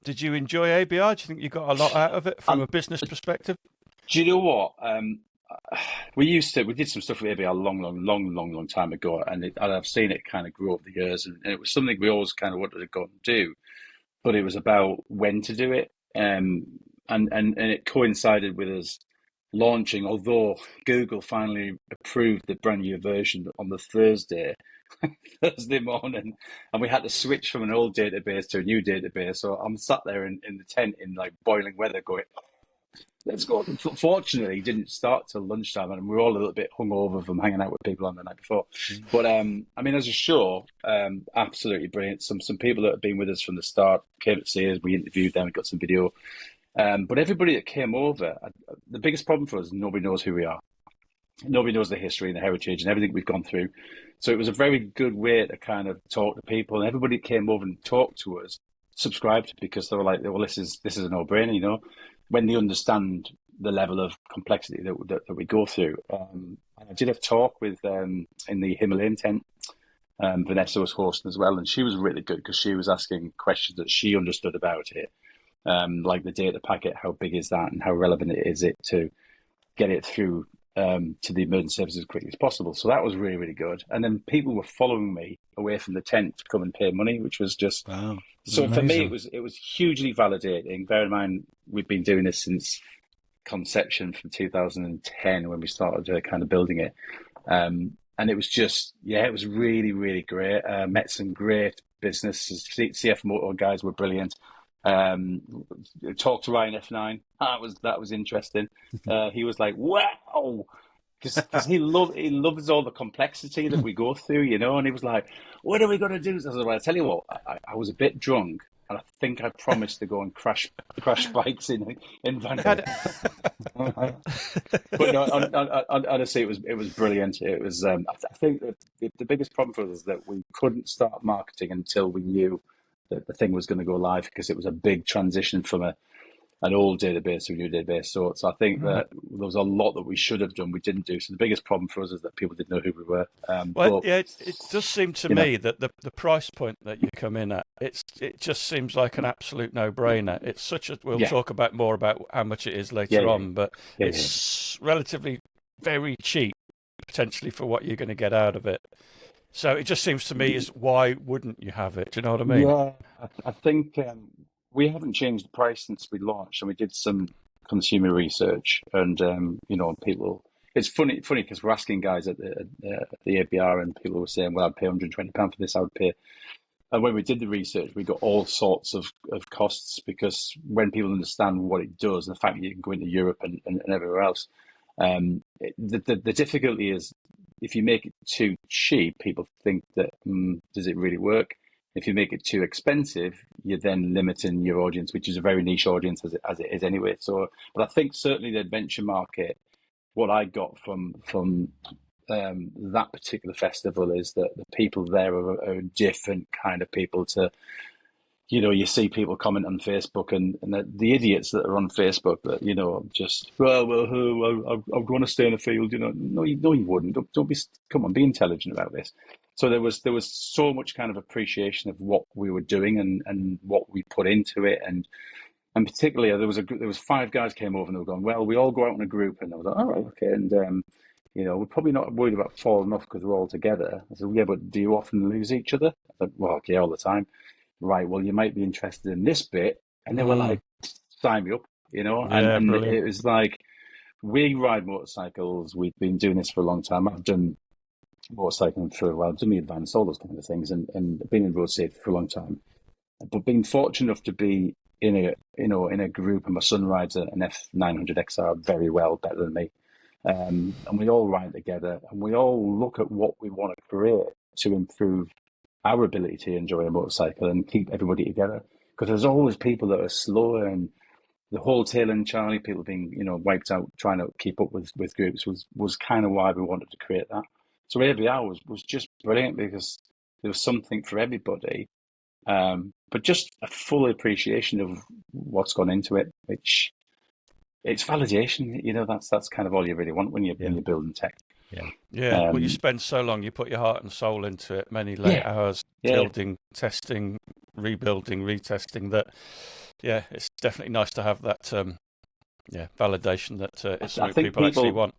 Did you enjoy ABR? Do you think you got a lot out of it from a business perspective? Do you know what? We did some stuff with ABR a long time ago, and I've seen it kind of grow over the years, and it was something we always kind of wanted to go and do, but it was about when to do it, and it coincided with us launching. Although Google finally approved the brand new version on the Thursday morning, and we had to switch from an old database to a new database. So I'm sat there in the tent in like boiling weather, going, let's go. Fortunately, it didn't start till lunchtime, and we were all a little bit hungover from hanging out with people on the night before. But I mean, as a show, absolutely brilliant. Some people that have been with us from the start came to see us. We interviewed them. We got some video. But everybody that came over, the biggest problem for us is nobody knows who we are. Nobody knows the history and the heritage and everything we've gone through. So it was a very good way to kind of talk to people. And everybody that came over and talked to us subscribed, because they were like, well, this is a no-brainer, you know, when they understand the level of complexity that we go through. And I did a talk with in the Himalayan tent. Vanessa was hosting as well, and she was really good because she was asking questions that she understood about it. Like the data packet, how big is that, and how relevant is it to get it through to the emergency services as quickly as possible. So that was really, really good. And then people were following me away from the tent to come and pay money, which was just wow. So Amazing. For me, it was hugely validating. Bear in mind, we've been doing this since conception from 2010 when we started kind of building it. And it was just, it was really, really great. Met some great businesses. CF Motor guys were brilliant. Talked to Ryan F9. That was interesting. He was like, wow, because he loves all the complexity that we go through, you know. And he was like, what are we going to do? I was like, well, I tell you what, I was a bit drunk, and I think I promised to go and crash bikes in Vancouver. But no, honestly, it was brilliant. It was. I think that the biggest problem for us is that we couldn't start marketing until we knew that the thing was going to go live, because it was a big transition from an old database to a new database. So I think that there was a lot that we should have done, we didn't do. So the biggest problem for us is that people didn't know who we were. It does seem to me that the price point that you come in at, it just seems like an absolute no-brainer. It's such a, we'll talk about more about how much it is later on, but it's relatively very cheap, potentially, for what you're going to get out of it. So it just seems to me is, why wouldn't you have it? Do you know what I mean? Yeah, I think we haven't changed the price since we launched, and we did some consumer research, and you know, people. It's funny because we're asking guys at the ABR, and people were saying, "Well, I'd pay £120 for this. I would pay." And when we did the research, we got all sorts of costs, because when people understand what it does, and the fact that you can go into Europe and everywhere else, the difficulty is, if you make it too cheap, people think that, does it really work? If you make it too expensive, you're then limiting your audience, which is a very niche audience as it is anyway. So, but I think certainly the adventure market, what I got from that particular festival is that the people there are a different kind of people to, you know, you see people comment on Facebook, and the idiots that are on Facebook that, you know, just, I want to stay in the field, you know. No, you wouldn't. Don't be, come on, be intelligent about this. So there was so much kind of appreciation of what we were doing and what we put into it, and particularly there was 5 guys came over and they were going, well, we all go out in a group, and I was like, all right, okay, and you know, we're probably not worried about falling off because we're all together. I said, yeah, but do you often lose each other? I said, well, okay, all the time. Right, well, you might be interested in this bit. And they were like, sign me up, you know. And it was like, we ride motorcycles. We've been doing this for a long time. I've done motorcycling for a while, done the advanced, all those kind of things, and been in road safety for a long time. But being fortunate enough to be in a group, and my son rides an F900 XR very well, better than me. And we all ride together, and we all look at what we want to create to improve our ability to enjoy a motorcycle and keep everybody together. Because there's always people that are slower, and the whole Tail and Charlie people being, you know, wiped out trying to keep up with groups was kind of why we wanted to create that. So ABR was just brilliant, because there was something for everybody, but just a full appreciation of what's gone into it, which it's validation. You know, that's kind of all you really want when you're building tech. Well, you spend so long, you put your heart and soul into it, many late hours, building, testing, rebuilding, retesting, that it's definitely nice to have that validation that it's something people actually want.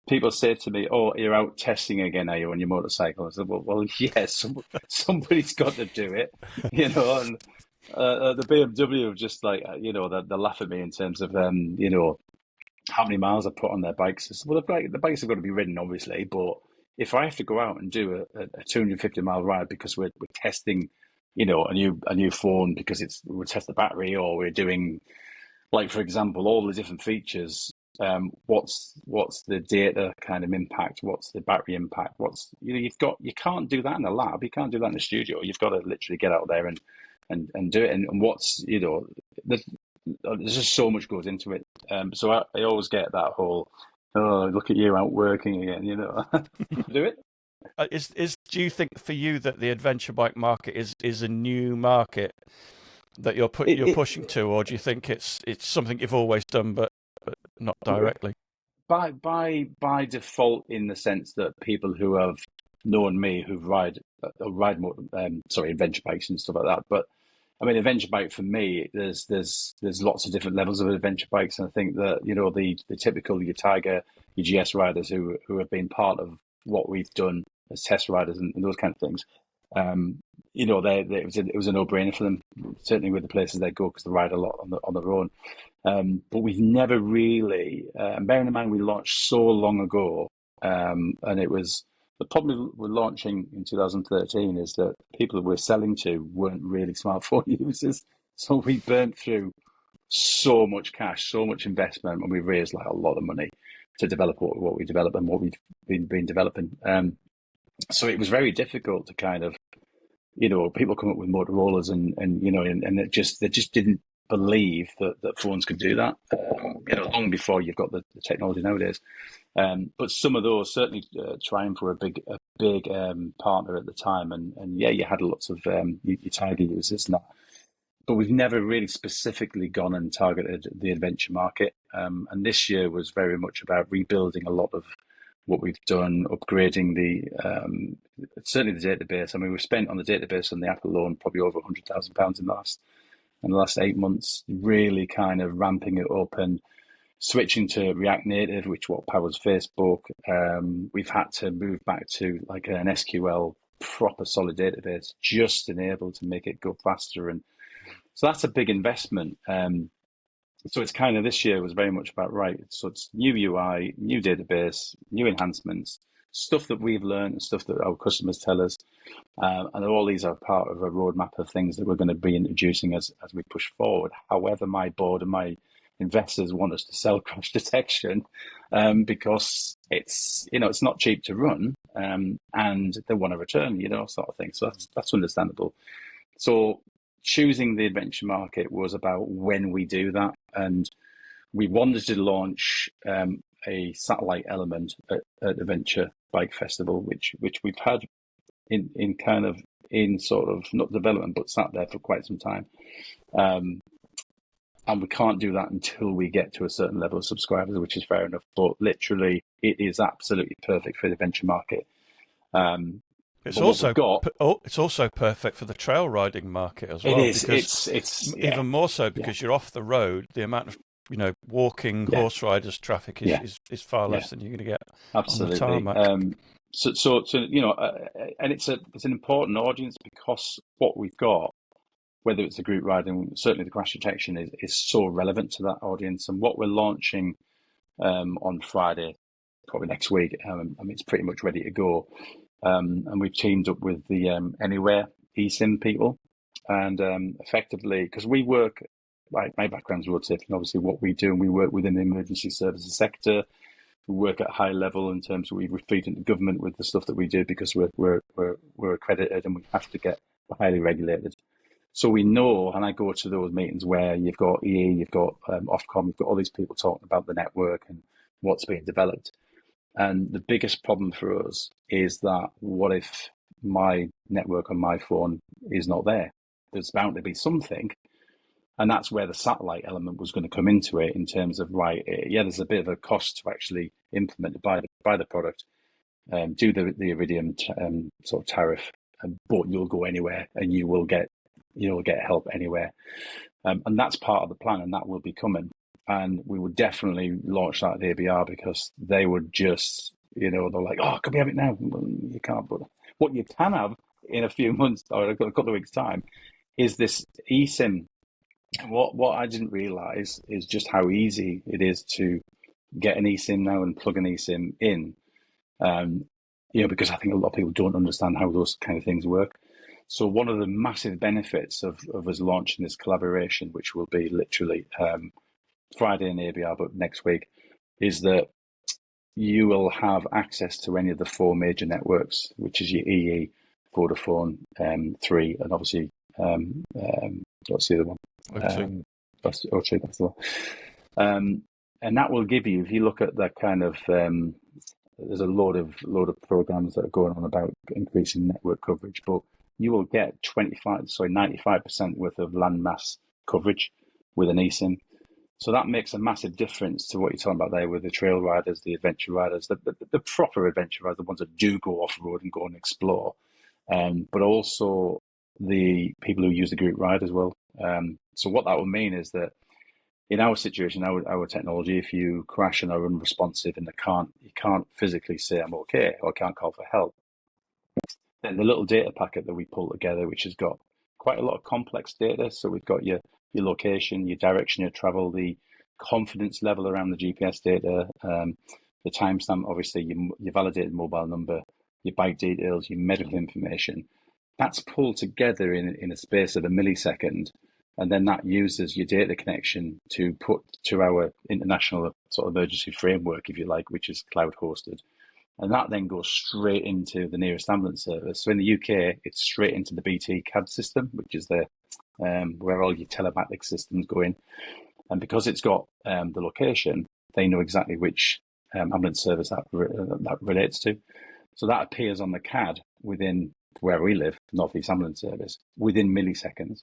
People say to me, "Oh, you're out testing again, are you, on your motorcycle?" I said, "Well, yes, somebody's got to do it, you know." And the BMW just like, they laugh at me in terms of how many miles I put on their bikes. I said, well, the bikes have got to be ridden, obviously, but if I have to go out and do a 250-mile ride because we're testing, a new phone because we're testing the battery, or we're doing, like, for example, all the different features. What's the data kind of impact? What's the battery impact? You can't do that in a lab. You can't do that in a studio. You've got to literally get out there and do it. And there's just so much goes into it. So I always get that whole, oh, look at you out working again, do it. Do you think for you that the adventure bike market is a new market that you're pushing to, or do you think it's something you've always done but not directly? By default, in the sense that people who have known me who ride adventure bikes and stuff like that. But I mean, adventure bike for me, there's lots of different levels of adventure bikes, and I think that the typical, your Tiger, your GS riders who have been part of what we've done as test riders and those kind of things, it was a no-brainer for them, certainly with the places they go, because they ride a lot on their own. But we've never really, bearing in mind we launched so long ago, and it was, the problem with launching in 2013 is that people that we're selling to weren't really smartphone users. So we burnt through so much cash, so much investment, and we raised like a lot of money to develop what we developed and what we've been developing. So it was very difficult to kind of, people come up with Motorola's and they just didn't believe that phones could do that, long before you've got the technology nowadays. But some of those, certainly Triumph were a big partner at the time, and you had lots of your Tiger users and that. But we've never really specifically gone and targeted the adventure market. And this year was very much about rebuilding a lot of what we've done, upgrading certainly the database. I mean, we've spent on the database and the app alone probably over £100,000 in the last 8 months, really kind of ramping it up and switching to React Native, which what powers Facebook. We've had to move back to like an SQL proper solid database just to enable to make it go faster. And so that's a big investment. So it's kind of, this year was very much about, right, so it's new UI, new database, new enhancements, stuff that we've learned and stuff that our customers tell us. And all these are part of a roadmap of things that we're going to be introducing as we push forward. However, my board and my investors want us to sell crash detection because it's not cheap to run, and they want a return, sort of thing. So that's understandable. So choosing the adventure market was about when we do that, and we wanted to launch a satellite element at Adventure Bike Festival, which we've had in sort of not development but sat there for quite some time. And we can't do that until we get to a certain level of subscribers, which is fair enough. But literally, it is absolutely perfect for the adventure market. It's also perfect for the trail riding market as well. It is. It's even more so because you're off the road. The amount of walking horse riders traffic is far less than you're going to get absolutely on the tarmac. So and it's an important audience, because what we've got, whether it's the group riding, certainly the crash detection is so relevant to that audience. And what we're launching on Friday, probably next week, it's pretty much ready to go. And we've teamed up with the Anywhere eSIM people, and effectively, because we work, like, my background's road safety, and obviously what we do, and we work within the emergency services sector. We work at a high level in terms of we feed into government with the stuff that we do, because we're accredited and we have to get highly regulated. So we know, and I go to those meetings where you've got EE, you've got Ofcom, you've got all these people talking about the network and what's being developed. And the biggest problem for us is that, what if my network on my phone is not there? There's bound to be something. And that's where the satellite element was going to come into it, in terms of, right, there's a bit of a cost to actually implement buy the product, do the Iridium sort of tariff, but you'll go anywhere and you will get get help anywhere. And that's part of the plan, and that will be coming. And we would definitely launch that at the ABR, because they would just, they're like, oh, can we have it now? Well, you can't. But what you can have in a few months or a couple of weeks' time is this eSIM. What I didn't realise is just how easy it is to get an eSIM now and plug an eSIM in. Because I think a lot of people don't understand how those kind of things work. So one of the massive benefits of us launching this collaboration, which will be literally Friday in the ABR, but next week, is that you will have access to any of the 4 major networks, which is your EE, Vodafone, 3, and obviously, what's the other one? O2. That's the one. And that will give you, if you look at that kind of, there's a load of programs that are going on about increasing network coverage, but you will get 95% worth of landmass coverage with an eSIM. So that makes a massive difference to what you're talking about there with the trail riders, the adventure riders, the proper adventure riders, the ones that do go off road and go and explore, but also the people who use the group ride as well. So what that will mean is that in our situation, our technology, if you crash and are unresponsive and you can't physically say I'm okay or can't call for help, then the little data packet that we pull together, which has got quite a lot of complex data. So we've got your location, your direction of travel, the confidence level around the GPS data, the timestamp, obviously your validated mobile number, your bike details, your medical information. That's pulled together in a space of a millisecond. And then that uses your data connection to put to our international sort of emergency framework, if you like, which is cloud hosted. And that then goes straight into the nearest ambulance service. So in the UK, it's straight into the BT CAD system, which is where all your telematic systems go in. And because it's got the location, they know exactly which ambulance service that relates to. So that appears on the CAD within where we live, North East Ambulance Service, within milliseconds.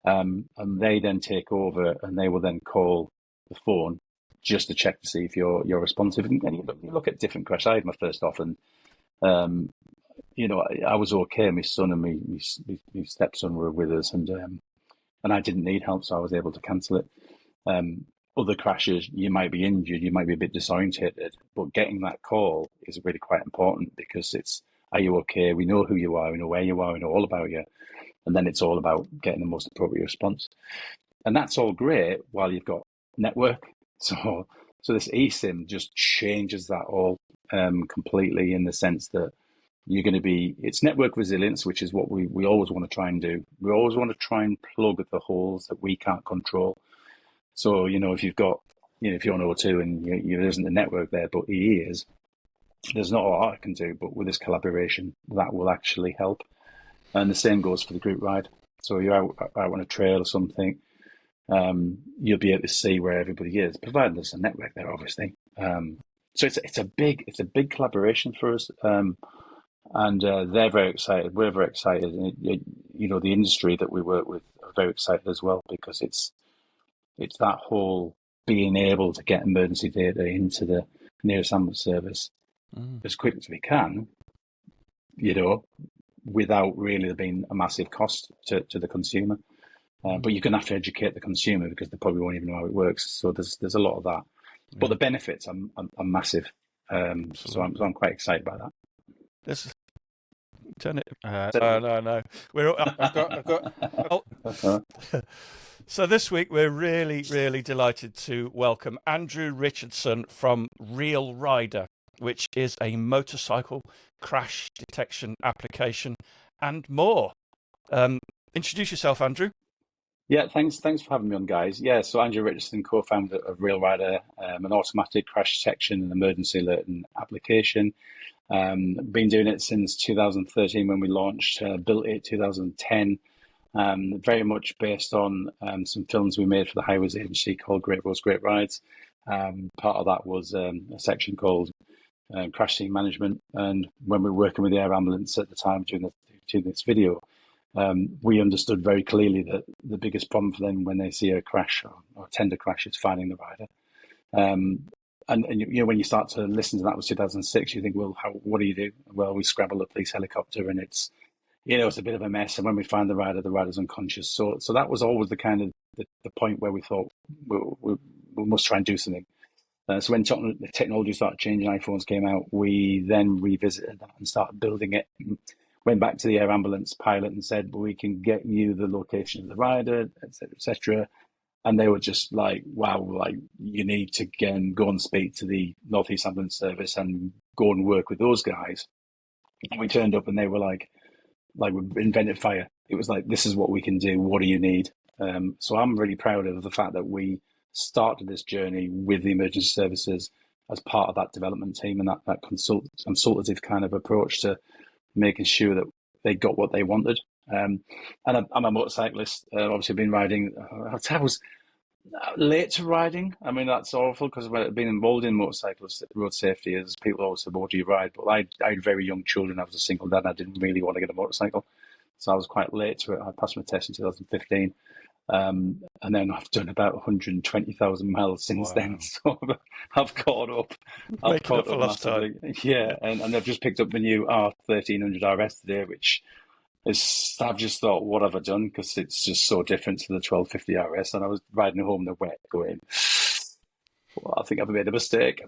And they then take over, and they will then call the phone just to check to see if you're responsive. And you look at different crashes. I had my first off, and I was okay. My son and my stepson were with us, and I didn't need help, so I was able to cancel it. Other crashes, you might be injured, you might be a bit disorientated, but getting that call is really quite important, because it's, are you okay? We know who you are, we know where you are, we know all about you. And then it's all about getting the most appropriate response. And that's all great while you've got network. So this eSIM just changes that all completely, in the sense that you're going to be, it's network resilience, which is what we always want to try and do. We always want to try and plug the holes that we can't control. So, if you've got, if you're on O2 and there isn't a network there, but EE is, there's not a lot I can do, but with this collaboration, that will actually help. And the same goes for the group ride. So you're out on a trail or something, you'll be able to see where everybody is, provided there's a network there, obviously. So it's a big collaboration for us, and they're very excited. We're very excited, and the industry that we work with are very excited as well, because it's that whole being able to get emergency data into the nearest ambulance service as quick as we can, without really being a massive cost to the consumer. But you're going to have to educate the consumer, because they probably won't even know how it works. So there's a lot of that. Yeah. But the benefits are massive. So I'm quite excited by that. This turn it. No. I've got. So this week we're really, really delighted to welcome Andrew Richardson from REALRIDER, which is a motorcycle crash detection application and more. Introduce yourself, Andrew. Yeah, thanks for having me on, guys. Yeah, so Andrew Richardson, co-founder of REALRIDER, an automatic crash detection and emergency alerting application. Been doing it since 2013 when we launched, built it 2010, very much based on some films we made for the Highways Agency called Great Roads, Great Rides. Part of that was a section called crash scene management. And when we were working with the air ambulance at the time doing this video, we understood very clearly that the biggest problem for them when they see a crash or a tender crash is finding the rider. And when you start to listen to that, was 2006, you think, well, what do you do? Well, we scramble a police helicopter, and it's it's a bit of a mess. And when we find the rider's unconscious. So that was always the kind of the point where we thought we must try and do something. So when the technology started changing, iPhones came out, we then revisited that and started building it. Went back to the air ambulance pilot and said, well, we can get you the location of the rider, et cetera, et cetera. And they were just like, wow, like you need to go and speak to the Northeast Ambulance Service and go and work with those guys. And we turned up and they were like we invented fire. It was like, this is what we can do. What do you need? So I'm really proud of the fact that we started this journey with the emergency services as part of that development team and that consultative kind of approach to making sure that they got what they wanted. And I'm a motorcyclist. Obviously, I've been riding. I was late to riding. I mean, that's awful because I've been involved in motorcyclist road safety. As people always say, what do you ride? But I had very young children. I was a single dad. And I didn't really want to get a motorcycle. So I was quite late to it. I passed my test in 2015. And then I've done about 120,000 miles since then. So I've caught up. I've caught up massively. Yeah, and I've just picked up the new R1300 RS today, which is, I've just thought, what have I done? Because it's just so different to the 1250 RS. And I was riding home in the wet going, well, I think I've made a mistake.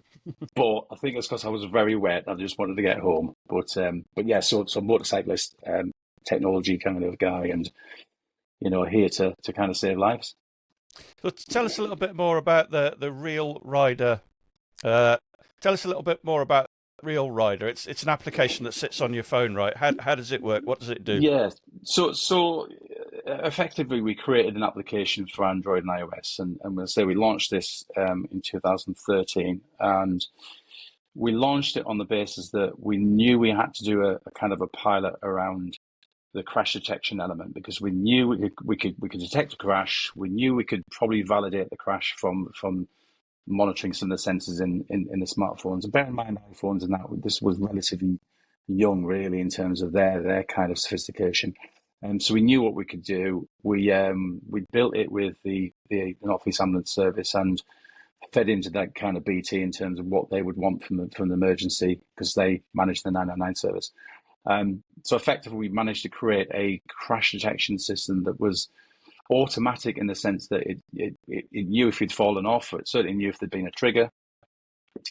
But I think it's because I was very wet. I just wanted to get home. But yeah, so motorcyclist, technology kind of guy, and here to kind of save lives. So tell us a little bit more about the Real Rider. Tell us a little bit more about Real Rider. It's an application that sits on your phone, right? How does it work? What does it do? Yeah, so effectively we created an application for Android and iOS, and we'll say we launched this in 2013, and we launched it on the basis that we knew we had to do a kind of a pilot around the crash detection element, because we knew we could detect a crash. We knew we could probably validate the crash from monitoring some of the sensors in the smartphones. And bear in mind, iPhones and that, this was relatively young, really, in terms of their kind of sophistication. So we knew what we could do. We built it with the Northeast Ambulance Service and fed into that kind of BT in terms of what they would want from the emergency, because they manage the 999 service. So effectively, we managed to create a crash detection system that was automatic in the sense that it knew if you'd fallen off, or it certainly knew if there'd been a trigger.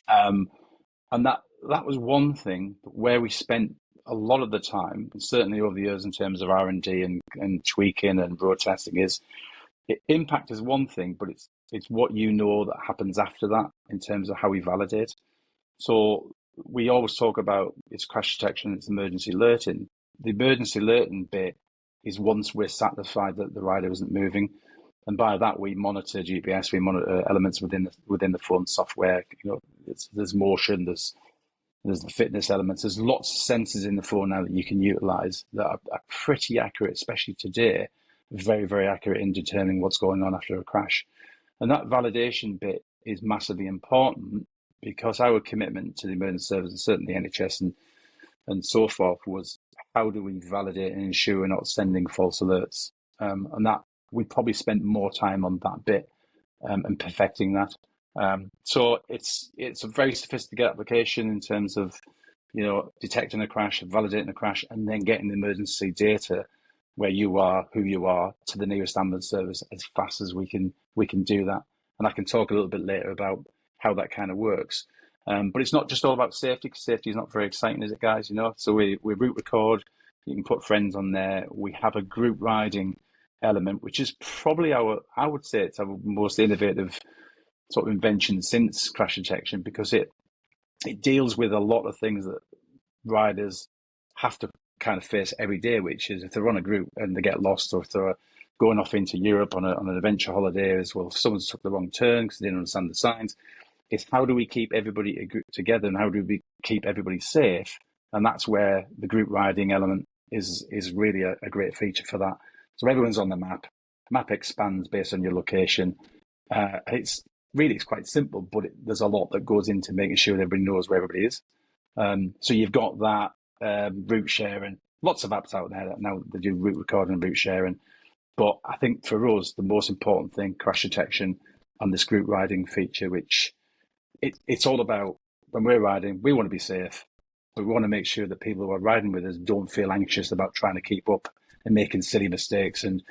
And that was one thing. But where we spent a lot of the time, and certainly over the years in terms of R&D and tweaking and road testing, is impact is one thing, but it's what that happens after that in terms of how we validate. So we always talk about it's crash detection, it's emergency alerting. The emergency alerting bit is once we're satisfied that the rider isn't moving, and by that we monitor GPS, we monitor elements within the phone software. There's motion, there's the fitness elements. There's lots of sensors in the phone now that you can utilize that are pretty accurate, especially today, very, very accurate in determining what's going on after a crash. And that validation bit is massively important, because our commitment to the emergency service, and certainly NHS and so forth, was how do we validate and ensure we're not sending false alerts? And that we probably spent more time on that bit and perfecting that. So it's a very sophisticated application in terms of detecting a crash, validating a crash, and then getting the emergency data where you are, who you are, to the nearest ambulance service as fast as we can do that. And I can talk a little bit later about how that kind of works. But it's not just all about safety, because safety is not very exciting, is it, guys? So we route record, you can put friends on there. We have a group riding element, which is probably I would say it's our most innovative sort of invention since crash detection, because it deals with a lot of things that riders have to kind of face every day, which is if they're on a group and they get lost, or if they're going off into Europe on an adventure holiday as well, if someone's took the wrong turn because they didn't understand the signs. It's how do we keep everybody together, and how do we keep everybody safe? And that's where the group riding element is really a great feature for that. So everyone's on the map. Map expands based on your location. It's quite simple, but there's a lot that goes into making sure that everybody knows where everybody is. So you've got that route sharing. Lots of apps out there that now they do route recording and route sharing. But I think for us, the most important thing, crash detection and this group riding feature, which it's all about when we're riding, we want to be safe. we want to make sure that people who are riding with us don't feel anxious about trying to keep up and making silly mistakes and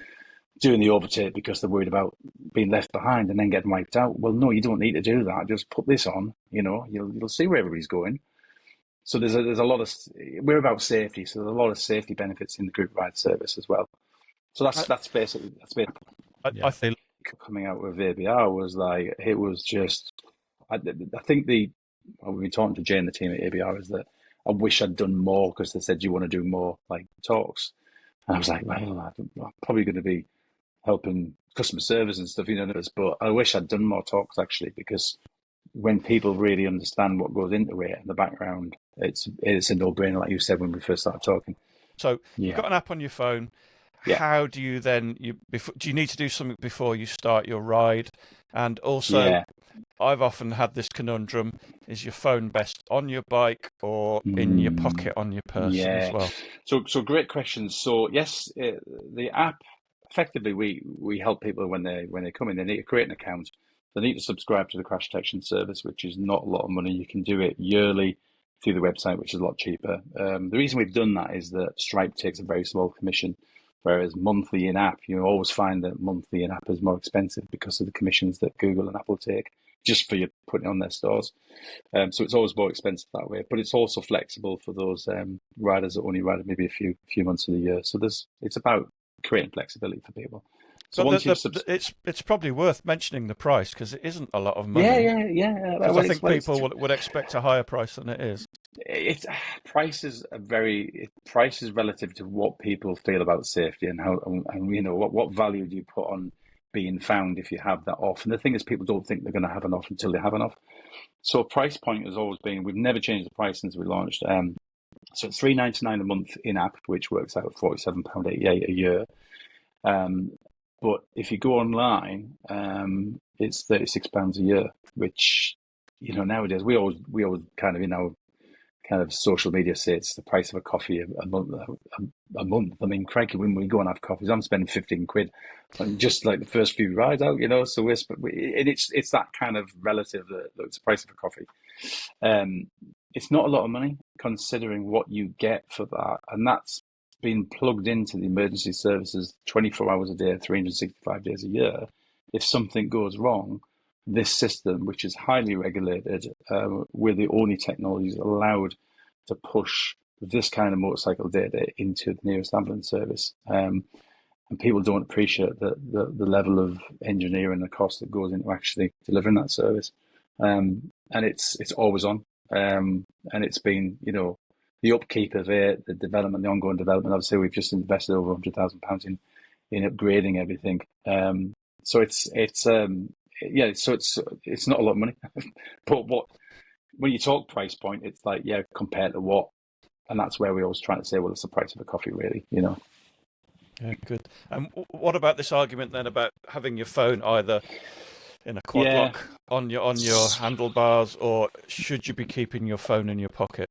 doing the overtake because they're worried about being left behind and then getting wiped out. Well, no, you don't need to do that. Just put this on, you'll see where everybody's going. So there's a lot of, we're about safety. So there's a lot of safety benefits in the group ride service as well. So that's basically. I think coming out with ABR was like, it was just, I think we've been talking to Jay and the team at ABR is that I wish I'd done more, because they said, you want to do more like talks? And I was like, well, I'm probably going to be helping customer service and stuff, but I wish I'd done more talks actually, because when people really understand what goes into it in the background, it's a no-brainer, like you said when we first started talking. So you've got an app on your phone. Yeah. How do you then, do you need to do something before you start your ride? And also, I've often had this conundrum, is your phone best on your bike or in your pocket on your person as well? So great questions. So yes, the app, effectively, we help people when they come in. They need to create an account. They need to subscribe to the crash detection service, which is not a lot of money. You can do it yearly through the website, which is a lot cheaper. The reason we've done that is that Stripe takes a very small commission, whereas monthly in-app, you always find that monthly in-app is more expensive because of the commissions that Google and Apple take just for you putting it on their stores. So it's always more expensive that way, but it's also flexible for those riders that only ride maybe a few months of the year. So it's about creating flexibility for people. So it's probably worth mentioning the price, because it isn't a lot of money. Yeah. Well, I think people would expect a higher price than it is. Price is relative to what people feel about safety and how, and what value do you put on being found if you have that off. And the thing is, people don't think they're going to have an off until they have an off. So price point has always been, we've never changed the price since we launched. So it's $3.99 a month in app, which works out at £47.88 a year. But if you go online, it's £36 a year, which, nowadays we always kind of, kind of social media say it's the price of a coffee a month. I mean, crikey, when we go and have coffees, I'm spending 15 quid on just like the first few rides out, so it's that kind of relative that it's the price of a coffee. It's not a lot of money considering what you get for that. And that's been plugged into the emergency services 24 hours a day, 365 days a year. If something goes wrong, this system, which is highly regulated, we're the only technologies allowed to push this kind of motorcycle data into the nearest ambulance service. And people don't appreciate the level of engineering, the cost that goes into actually delivering that service. And it's always on. And it's been, the upkeep of it, the development, the ongoing development. Obviously, we've just invested over £100,000 in upgrading everything. So it's not a lot of money. But when you talk price point, it's like, compared to what? And that's where we always try to say, well, it's the price of a coffee, really, Yeah, good. And what about this argument then about having your phone either in a quad lock on your handlebars, or should you be keeping your phone in your pocket?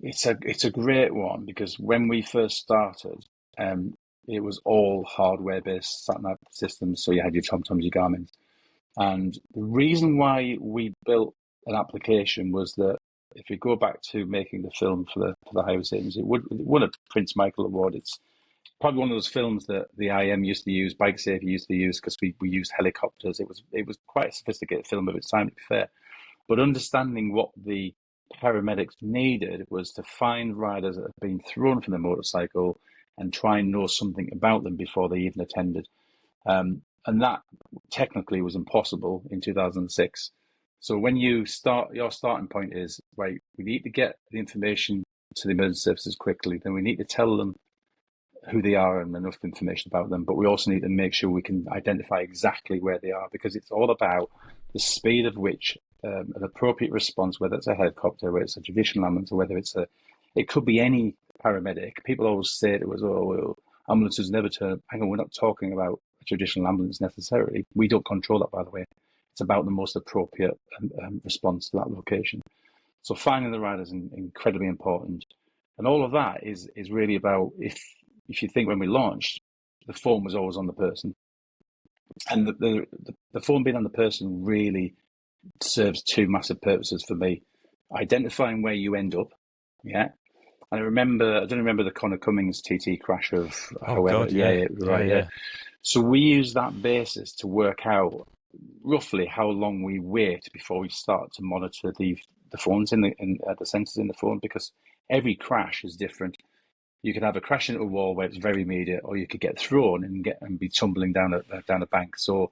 It's a great one, because when we first started, it was all hardware-based sat-nav systems. So you had your TomToms, your Garmins. And the reason why we built an application was that if you go back to making the film for the Highway Savings, it won a Prince Michael Award. It's probably one of those films that the IM used to use, Bike Safety used to use, because we used helicopters. It was quite a sophisticated film of its time, to be fair. But understanding what the paramedics needed was to find riders that had been thrown from the motorcycle and try and know something about them before they even attended. And that technically was impossible in 2006. So when you start, your starting point is, right, we need to get the information to the emergency services quickly. Then we need to tell them who they are and enough information about them. But we also need to make sure we can identify exactly where they are, because it's all about the speed of which an appropriate response, whether it's a helicopter, whether it's a traditional ambulance, or whether it could be any paramedic. People always say to us, ambulances never turn up. Hang on, we're not talking about a traditional ambulance necessarily. We don't control that, by the way. It's about the most appropriate response to that location. So finding the rider is incredibly important. And all of that is really about, if you think when we launched, the phone was always on the person. And the phone being on the person really serves two massive purposes for me. Identifying where you end up, And I don't remember the Connor Cummings TT crash of Oh however. God, Yeah, yeah, yeah, right, yeah. So we use that basis to work out roughly how long we wait before we start to monitor the phones the sensors in the phone, because every crash is different. You could have a crash into a wall where it's very immediate, or you could get thrown and be tumbling down a bank. So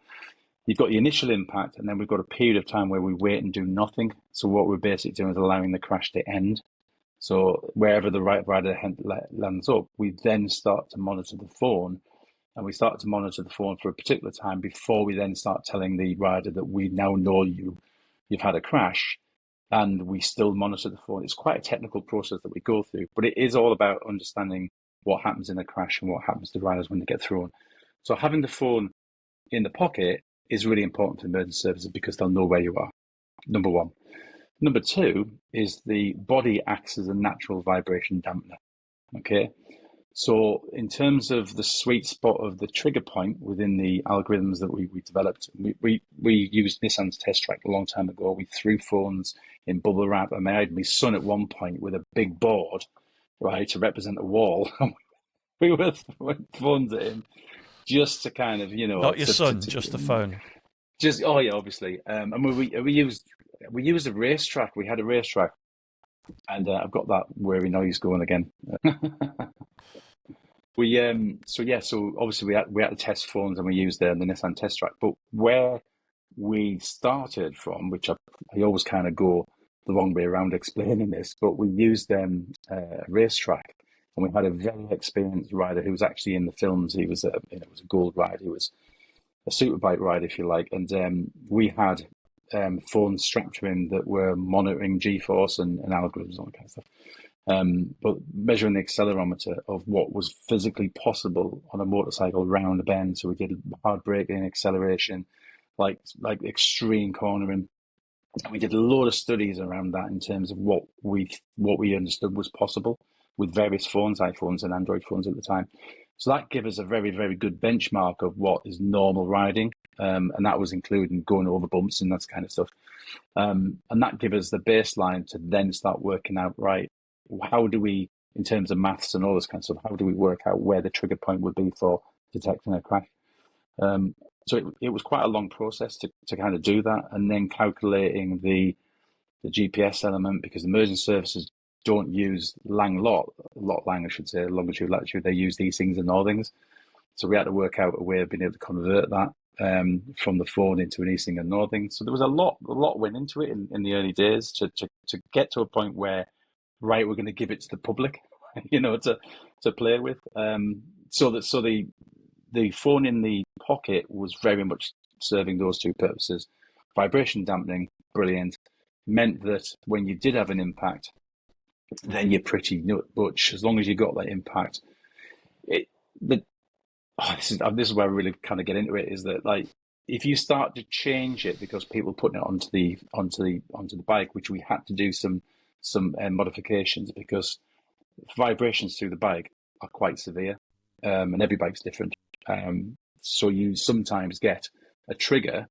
you've got the initial impact, and then we've got a period of time where we wait and do nothing. So what we're basically doing is allowing the crash to end. So wherever the rider lands up, we then start to monitor the phone, and we start to monitor the phone for a particular time before we then start telling the rider that we now know you've had a crash, and we still monitor the phone. It's quite a technical process that we go through, but it is all about understanding what happens in a crash and what happens to riders when they get thrown. So having the phone in the pocket is really important for emergency services because they'll know where you are, number one. Number two is the body acts as a natural vibration dampener. Okay. So in terms of the sweet spot of the trigger point within the algorithms that we developed, we used Nissan's test track a long time ago. We threw phones in bubble wrap, and I had my son at one point with a big board, right, to represent a wall. We were throwing phones at him just to kind of, not your son, just the phone. Just obviously. And we used a racetrack. We had a racetrack, and I've got that weary noise going again. So obviously we had to test phones, and we used the Nissan test track. But where we started from, which I always kind of go the wrong way around explaining this, but we used a racetrack, and we had a very experienced rider who was actually in the films. He was was a gold rider. He was a superbike rider, if you like, and we had phones strapped to him that were monitoring G-force and algorithms and all that kind of stuff. But measuring the accelerometer of what was physically possible on a motorcycle round a bend. So we did hard braking, acceleration, like extreme cornering. And we did a lot of studies around that in terms of what we understood was possible with various phones, iPhones and Android phones at the time. So that gave us a very, very good benchmark of what is normal riding. And that was including going over bumps and that kind of stuff. And that gave us the baseline to then start working out, right, how do we, in terms of maths and all this kind of stuff, how do we work out where the trigger point would be for detecting a crash? So it was quite a long process to kind of do that, and then calculating the GPS element, because emergency services don't use longitude, latitude. They use eSIMs and northings. So we had to work out a way of being able to convert that from the phone into an eSIM and northing. So there was a lot went into it in the early days to get to a point where, right, we're going to give it to the public, to play with. So the phone in the pocket was very much serving those two purposes. Vibration dampening, brilliant, meant that when you did have an impact, then you're pretty butch as long as you got that impact. This is where I really kind of get into it, is that, like, if you start to change it because people putting it onto the bike, which we had to do some modifications, because vibrations through the bike are quite severe, and every bike's different. So you sometimes get a trigger.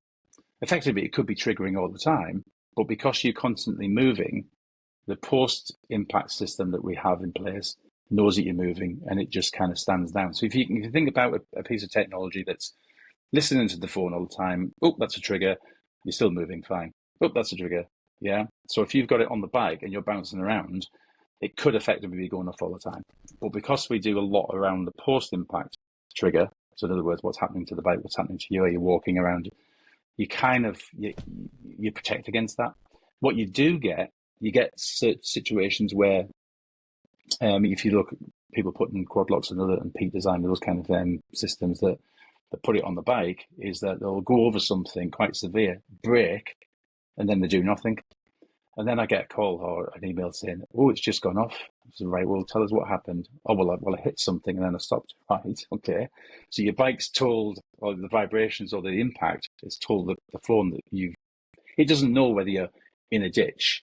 Effectively, it could be triggering all the time, but because you're constantly moving, the post-impact system that we have in place knows that you're moving, and it just kind of stands down. So if you think about a piece of technology that's listening to the phone all the time, oh, that's a trigger, you're still moving, fine. Oh, that's a trigger, yeah. So if you've got it on the bike and you're bouncing around, it could effectively be going off all the time. But because we do a lot around the post-impact trigger, so in other words, what's happening to the bike, what's happening to you, are you walking around, you kind of, you protect against that. What you do get, you get situations where, if you look, people putting quad locks and Peak Design, those kind of systems that put it on the bike, is that they'll go over something quite severe, brake, and then they do nothing. And then I get a call or an email saying, oh, it's just gone off. I said, right, well, tell us what happened. Oh, well, I hit something and then I stopped. Right, okay. So your bike's told, or the vibrations or the impact, it's told the phone that it doesn't know whether you're in a ditch,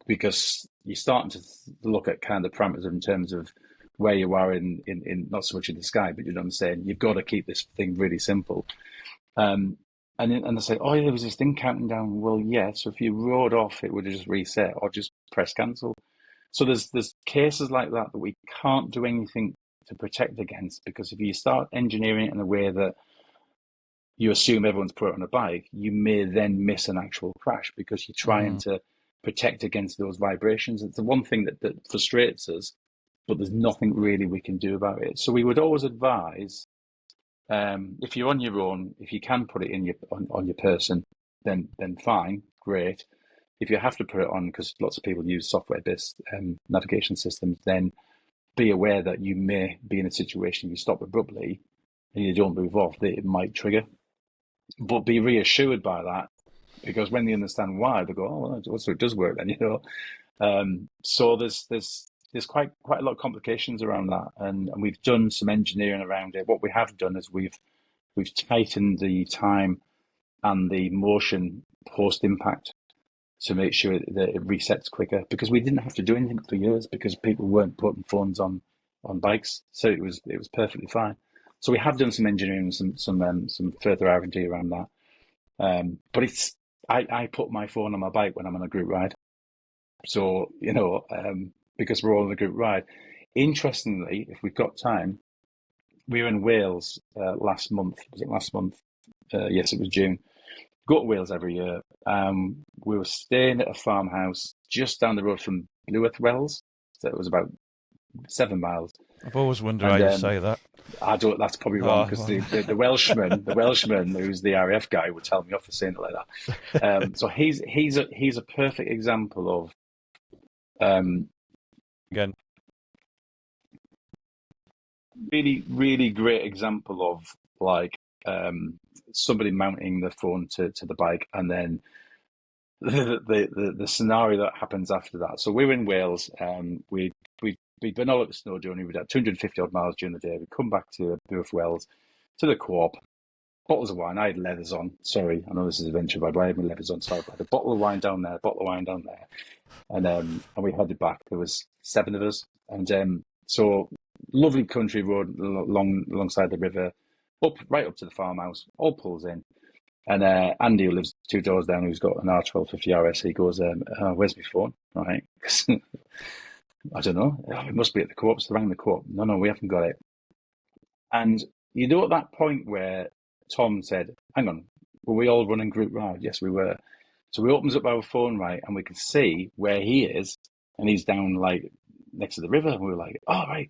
because you're starting to look at kind of parameters in terms of where you are in not so much in the sky, but you know what I'm saying? You've got to keep this thing really simple. And they say, oh, yeah, there was this thing counting down. Well, yeah, so if you rode off, it would have just reset, or just press cancel. So there's cases like that we can't do anything to protect against, because if you start engineering it in a way that you assume everyone's put it on a bike, you may then miss an actual crash because you're trying to protect against those vibrations. It's the one thing that frustrates us, but there's nothing really we can do about it. So we would always advise, if you're on your own, if you can put it in on your person, then fine, great. If you have to put it on, because lots of people use software-based navigation systems, then be aware that you may be in a situation you stop abruptly and you don't move off, that it might trigger. But be reassured by that, because when they understand why, they go, "Oh, well, so it does work then," you know. So there's quite a lot of complications around that, and we've done some engineering around it. What we have done is we've tightened the time and the motion post impact to make sure that it resets quicker, because we didn't have to do anything for years because people weren't putting phones on bikes, so it was perfectly fine. So we have done some engineering, some further R&D around that. But it's I put my phone on my bike when I'm on a group ride, so you know, because we're all on a group ride. Interestingly, if we've got time, we were in Wales last month. Was it last month? Yes, it was June. Go to Wales every year. We were staying at a farmhouse just down the road from Llywydd Wells, so it was about 7 miles. I've always wondered how you say that. I don't. That's probably wrong, because the Welshman, who's the RAF guy, would tell me off for saying it like that. So he's a perfect example of again, really great example of like somebody mounting the phone to the bike, and then the scenario that happens after that. So we were in Wales, we'd been all at the snow journey. We'd had 250 odd miles during the day. We'd come back to Wales, to the co-op, bottles of wine. I had leathers on. Sorry, I know this is adventure, but I had my leathers on. So I had a bottle of wine down there, and we headed back. There was 7 of us, and so lovely country road alongside the river, right up to the farmhouse. All pulls in. And Andy, who lives 2 doors down, who's got an R1250 RS, he goes, "Where's my phone?" Right? I don't know. It must be at the co-op. So they rang the co-op. No, we haven't got it. And you know, at that point where Tom said, "Hang on, were we all running group ride?" Yes, we were. So we opens up our phone, right, and we can see where he is, and he's down like next to the river. And we were like, "Oh, right."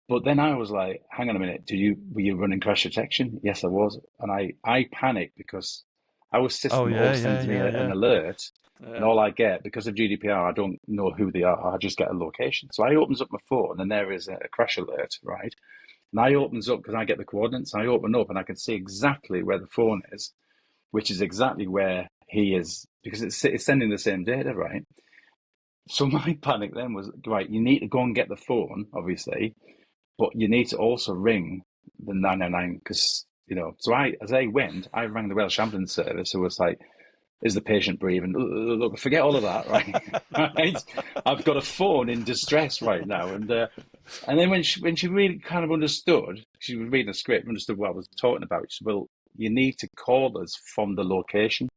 But then I was like, "Hang on a minute, were you running crash detection?" Yes, I was. And I panicked because our system always sends me an alert, and all I get, because of GDPR, I don't know who they are. I just get a location. So I opens up my phone, and there is a crash alert, right? And I opens up, because I get the coordinates, I open up and I can see exactly where the phone is, which is exactly where he is, because it's sending the same data, right? So my panic then was, right, you need to go and get the phone, obviously, but you need to also ring the 999, because, you know, so as I went, I rang the Welsh Ambulance Service, who was like, "Is the patient breathing?" Look, forget all of that, right? Right? I've got a phone in distress right now. And then when she really kind of understood, she was reading a script, understood what I was talking about, she said, "Well, you need to call us from the location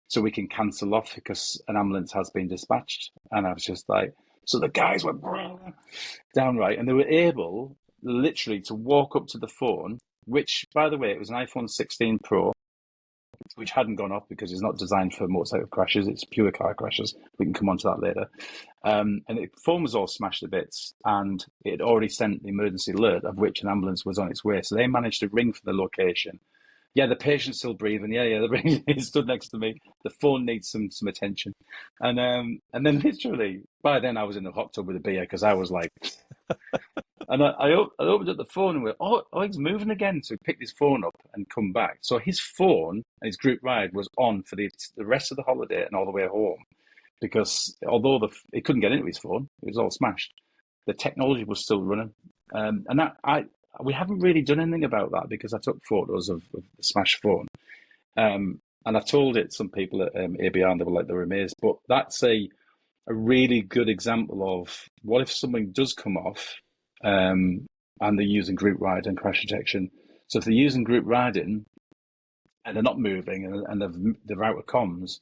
so we can cancel off because an ambulance has been dispatched." And I was just like, so the guys went down, right, and they were able literally to walk up to the phone, which, by the way, it was an iPhone 16 Pro, which hadn't gone off because it's not designed for motorcycle crashes. It's pure car crashes. We can come on to that later. And the phone was all smashed to bits, and it had already sent the emergency alert of which an ambulance was on its way. So they managed to ring for the location. Yeah, the patient's still breathing. Yeah, he stood next to me. The phone needs some attention. And then literally, by then I was in the hot tub with a beer, because I was like, and I opened up the phone and went, oh, he's moving again. So he picked his phone up and come back. So his phone and his group ride was on for the rest of the holiday and all the way home, because although he couldn't get into his phone, it was all smashed, the technology was still running. And we haven't really done anything about that, because I took photos of the smashed phone. And I told it some people at ABR, and they were amazed. But that's a really good example of what if something does come off, and they're using group ride and crash detection. So if they're using group riding and they're not moving, and they're out of comms,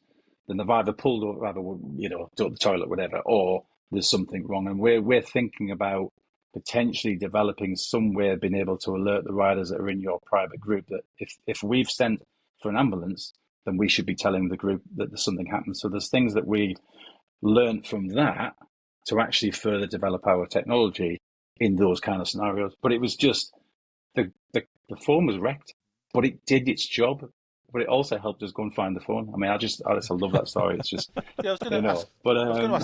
then they've either pulled over, to the toilet, whatever, or there's something wrong. And we're thinking about potentially developing some way of being able to alert the riders that are in your private group that if we've sent for an ambulance, then we should be telling the group that there's something happened. So there's things that we learned from that to actually further develop our technology in those kind of scenarios. But it was just the phone was wrecked, but it did its job. But it also helped us go and find the phone. I mean, I just love that story. It's just I was going to ask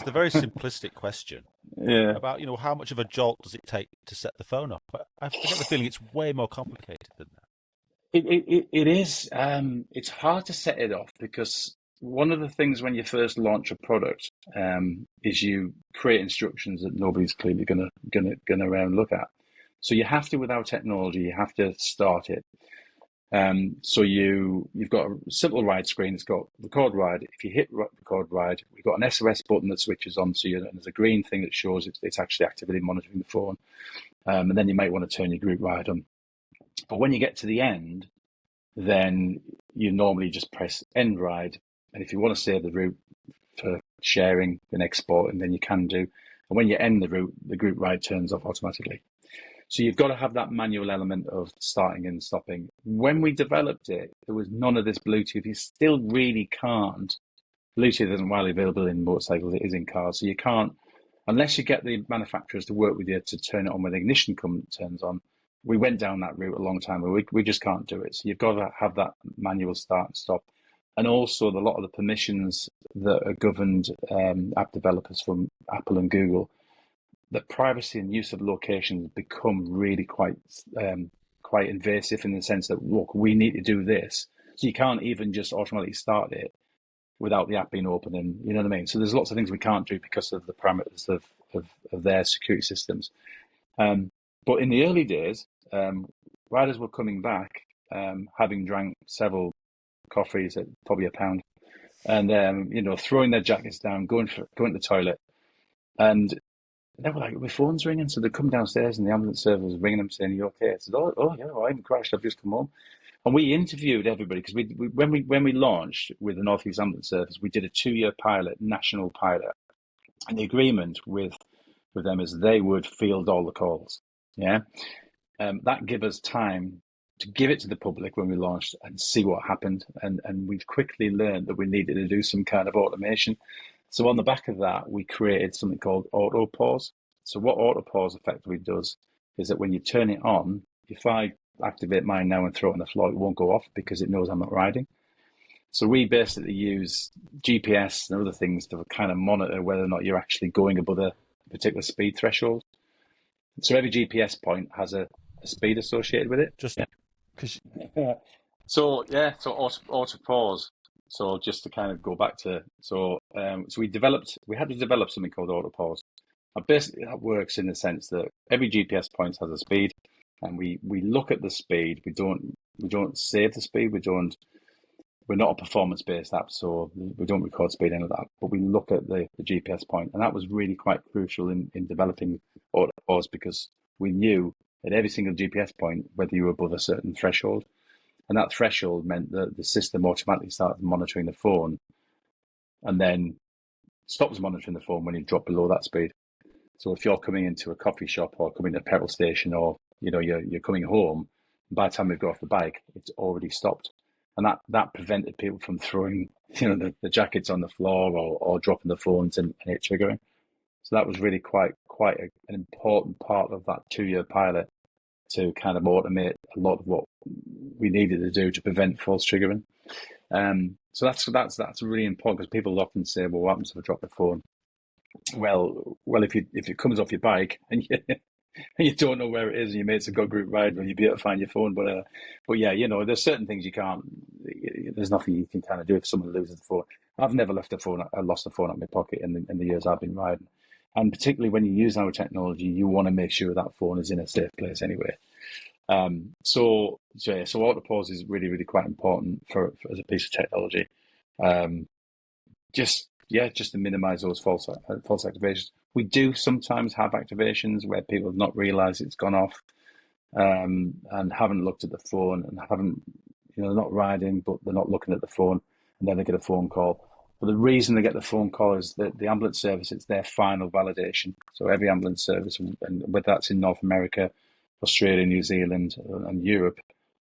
the very simplistic question about how much of a jolt does it take to set the phone up? I get the feeling it's way more complicated than that. It is. It's hard to set it off because one of the things when you first launch a product is you create instructions that nobody's clearly gonna look at. So you have to, with our technology, you have to start it. So you've got a simple ride screen. It's got record ride. If you hit record ride, we've got an SOS button that switches on. So there's a green thing that shows it's actually actively monitoring the phone. And then you might want to turn your group ride on. But when you get to the end, then you normally just press end ride. And if you want to save the route for sharing and exporting, then you can do. And when you end the route, the group ride turns off automatically. So you've got to have that manual element of starting and stopping. When we developed it, there was none of this Bluetooth. You still really can't. Bluetooth isn't widely available in motorcycles. It is in cars. So you can't, unless you get the manufacturers to work with you to turn it on when the ignition turns on. We went down that route a long time ago. We just can't do it. So you've got to have that manual start and stop. And also a lot of the permissions that are governed app developers from Apple and Google, the privacy and use of locations become really quite invasive in the sense that, look, we need to do this. So you can't even just automatically start it without the app being open, and you know what I mean? So there's lots of things we can't do because of the parameters of their security systems. But in the early days, riders were coming back, having drank several coffees at probably £1, and throwing their jackets down, going to the toilet, and they were like, my phone's ringing. So they come downstairs and the ambulance service was ringing them saying, "Are you okay?" I said, oh yeah, I haven't crashed. I've just come home. And we interviewed everybody because when we launched with the North East Ambulance Service, we did a 2-year pilot, national pilot. And the agreement with them is they would field all the calls. Yeah. That gave us time to give it to the public when we launched and see what happened. And we've quickly learned that we needed to do some kind of automation. So on the back of that, we created something called auto pause. So what auto pause effectively does is that when you turn it on, if I activate mine now and throw it on the floor, it won't go off because it knows I'm not riding. So we basically use GPS and other things to kind of monitor whether or not you're actually going above a particular speed threshold. So every GPS point has a speed associated with it. Just because. So auto pause. So just to kind of go back to, so we had to develop something called auto pause. And basically that works in the sense that every GPS point has a speed, and we look at the speed. We don't save the speed. We're not a performance-based app, so we don't record speed any of that. But we look at the GPS point, and that was really quite crucial in developing auto pause because we knew at every single GPS point whether you were above a certain threshold. And that threshold meant that the system automatically started monitoring the phone and then stops monitoring the phone when you drop below that speed. So if you're coming into a coffee shop or coming to a petrol station or you're coming home, by the time we go off the bike, it's already stopped. And that prevented people from throwing the jackets on the floor or dropping the phones and it triggering. So that was really quite an important part of that 2-year pilot to kind of automate a lot of what we needed to do to prevent false triggering. So that's really important because people often say, "Well, what happens if I drop the phone?" Well, if it comes off your bike and you don't know where it is and your mates have got group ride, well, you'll be able to find your phone. But yeah, there's certain things you can't. There's nothing you can kind of do if someone loses the phone. I've never lost a phone out of my pocket in the years I've been riding. And particularly when you use our technology, you want to make sure that phone is in a safe place anyway. So auto pause is really, really quite important for as a piece of technology. Just to minimize those false activations. We do sometimes have activations where people have not realized it's gone off and haven't looked at the phone and haven't, they're not riding, but they're not looking at the phone, and then they get a phone call. But the reason they get the phone call is that the ambulance service, it's their final validation. So every ambulance service, and whether that's in North America, Australia, New Zealand, and Europe,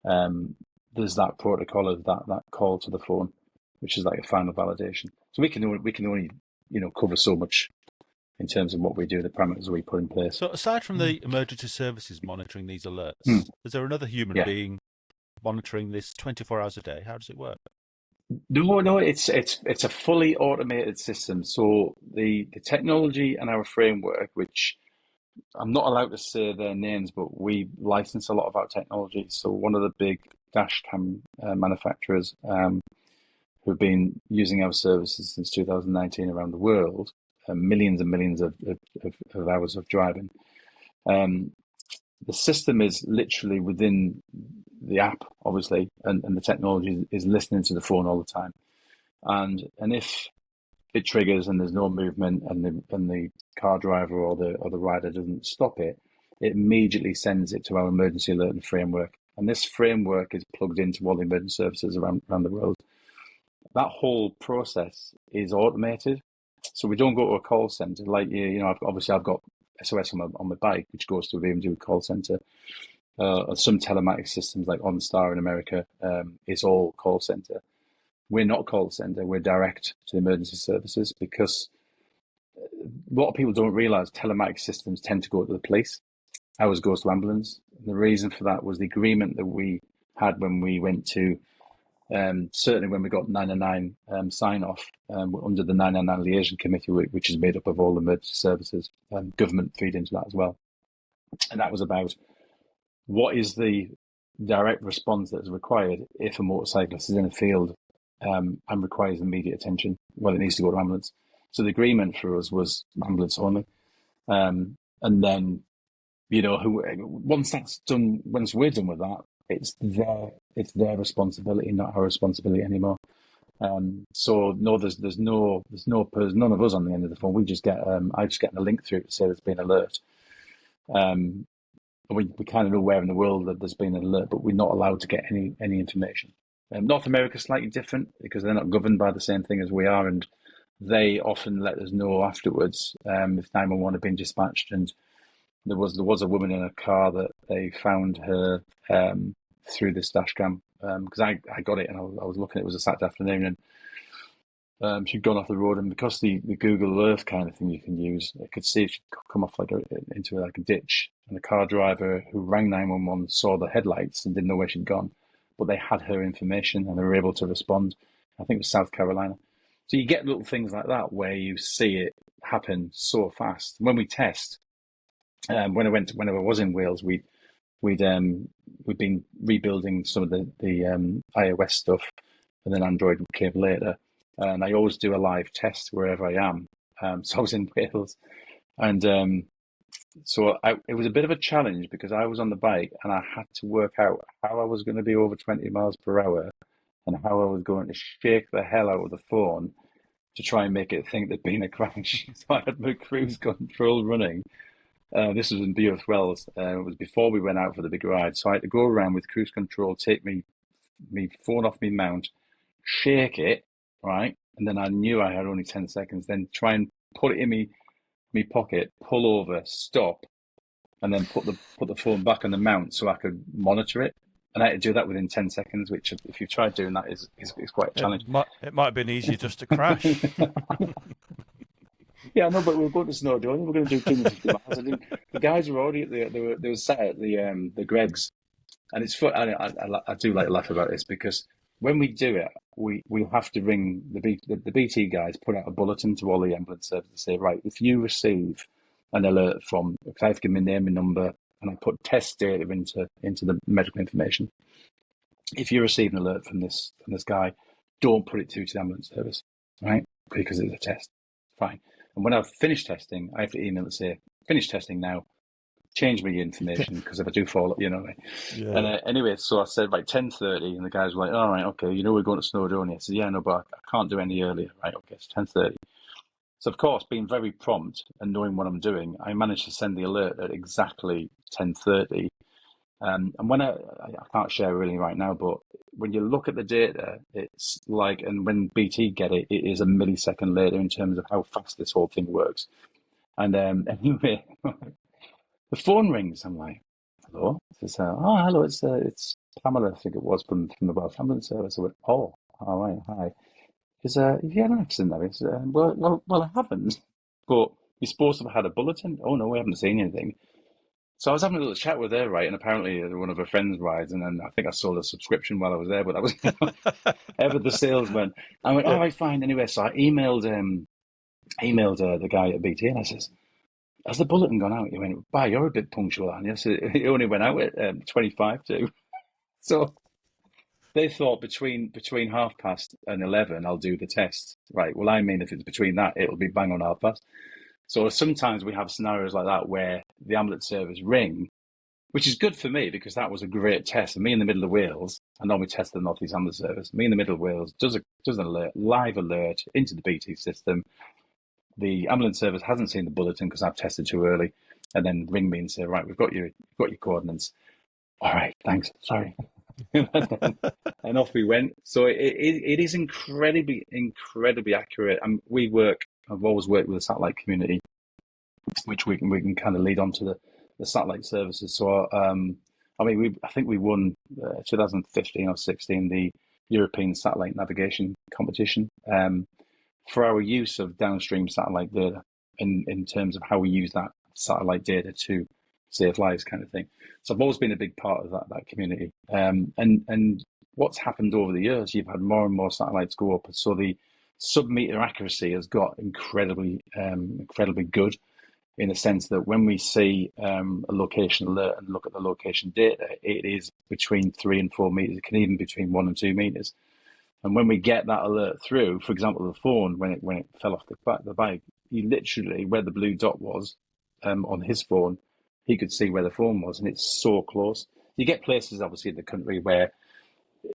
there's that protocol of that call to the phone, which is like a final validation. So we can only cover so much in terms of what we do, the parameters we put in place. So aside from the emergency services monitoring these alerts, is there another human being monitoring this 24 hours a day? How does it work? No, it's a fully automated system. So the technology and our framework, which I'm not allowed to say their names, but we license a lot of our technology. So one of the big dash cam manufacturers who've been using our services since 2019 around the world, millions and millions of hours of driving. The system is literally within the app, obviously, and the technology is listening to the phone all the time. And if it triggers and there's no movement and the car driver or the rider doesn't stop it, it immediately sends it to our emergency alert and framework. And this framework is plugged into all the emergency services around the world. That whole process is automated. So we don't go to a call center like I've got SOS on my bike, which goes to a BMW call center. Some telematics systems like OnStar in America is all call center. We're not call center. We're direct to the emergency services because a lot of people don't realize telematics systems tend to go to the police. Ours goes to ambulance. The reason for that was the agreement that we had when we went to certainly when we got 999 sign-off under the 999 liaison committee, which is made up of all the emergency services, government feed into that as well. And that was about what is the direct response that is required if a motorcyclist is in a field and requires immediate attention. Well, it needs to go to ambulance. So the agreement for us was ambulance only. And then, once that's done, once we're done with that, it's their responsibility, not our responsibility anymore. So no, there's none of us on the end of the phone. We just get I just get a link through to say there's been an alert. We kind of know where in the world that there's been an alert, but we're not allowed to get any information. North America's slightly different because they're not governed by the same thing as we are, and they often let us know afterwards if 911 had been dispatched. And there was a woman in a car that they found her through this dash cam because I got it and I was looking. It was a Saturday afternoon, and she'd gone off the road, and because the Google Earth kind of thing you can use, I could see if she'd come off into a ditch, and the car driver who rang 911 saw the headlights and didn't know where she'd gone, but they had her information and they were able to respond. I think it was South Carolina. So you get little things like that where you see it happen so fast. When we test, whenever I was in Wales, we'd been rebuilding some of the iOS stuff, and then Android came later. And I always do a live test wherever I am. So I was in Wales, and it was a bit of a challenge because I was on the bike and I had to work out how I was going to be over 20 miles per hour and how I was going to shake the hell out of the phone to try and make it think there'd been a crash. So I had my cruise control running. This was in Beerth Wells. It was before we went out for the big ride. So I had to go around with cruise control, take me phone off me mount, shake it, right? And then I knew I had only 10 seconds, then try and put it in me pocket, pull over, stop, and then put the phone back on the mount so I could monitor it. And I had to do that within 10 seconds, which if you've tried doing that is quite a challenge. It might have been easier just to crash. Yeah, no, but we were going to Snowdonia. We're going to do 250 miles. The guys were already they were sat at the Greggs, and it's fun. I do like to laugh about this because when we do it, we have to ring the BT guys, put out a bulletin to all the ambulance services to say, right, if you receive an alert from, because I have to give my name and number, and I put test data into the medical information. If you receive an alert from this guy, don't put it through to the ambulance service, right? Because it's a test. Fine. And when I've finished testing, I have to email and say, finish testing now, change me information, because if I do fall, Yeah. And anyway, so I said, right, 10:30, and the guys were like, all right, okay, we're going to Snowdonia. I said, yeah, no, but I can't do any earlier. Right, okay, it's 10:30. So, of course, being very prompt and knowing what I'm doing, I managed to send the alert at exactly 10:30. And when I can't share really right now, but when you look at the data, it's like, and when BT get it, it is a millisecond later in terms of how fast this whole thing works. And anyway, the phone rings. I'm like, hello. Says, oh, hello. It's Pamela. I think it was from the Welsh Ambulance Service. I went, oh, all right, hi. Because have you had an accident there? He said, well, I haven't. But you're supposed to have had a bulletin. Oh no, we haven't seen anything. So I was having a little chat with her, right? And apparently one of her friends rides, and then I think I sold a subscription while I was there, but that was ever the salesman. I went, all right, fine. Anyway, so I emailed the guy at BT, and I says, has the bulletin gone out? He went, you're a bit punctual, aren't you? So it only went out at 25 to. So they thought between 11:30 I'll do the test. Right. Well, I mean, if it's between that, it'll be bang on 30:30. So sometimes we have scenarios like that where the ambulance service ring, which is good for me because that was a great test. And me in the middle of Wales, I normally test the North East Ambulance Service. Me in the middle of Wales does an alert, live alert into the BT system. The ambulance service hasn't seen the bulletin because I've tested too early, and then ring me and say, right, we've got your coordinates. All right, thanks. Sorry. And off we went. So it is incredibly accurate. And I've always worked with the satellite community, which we can kind of lead on to the satellite services. So I think we won 2015 or 16 the European Satellite Navigation Competition for our use of downstream satellite data in terms of how we use that satellite data to save lives, kind of thing. So I've always been a big part of that community. And what's happened over the years, you've had more and more satellites go up, so the sub-meter accuracy has got incredibly good, in the sense that when we see a location alert and look at the location data, it is between 3 and 4 meters. It can even be between 1 and 2 meters. And when we get that alert through, for example, the phone, when it fell off the bike, he literally, where the blue dot was on his phone, he could see where the phone was, and it's so close. You get places, obviously, in the country where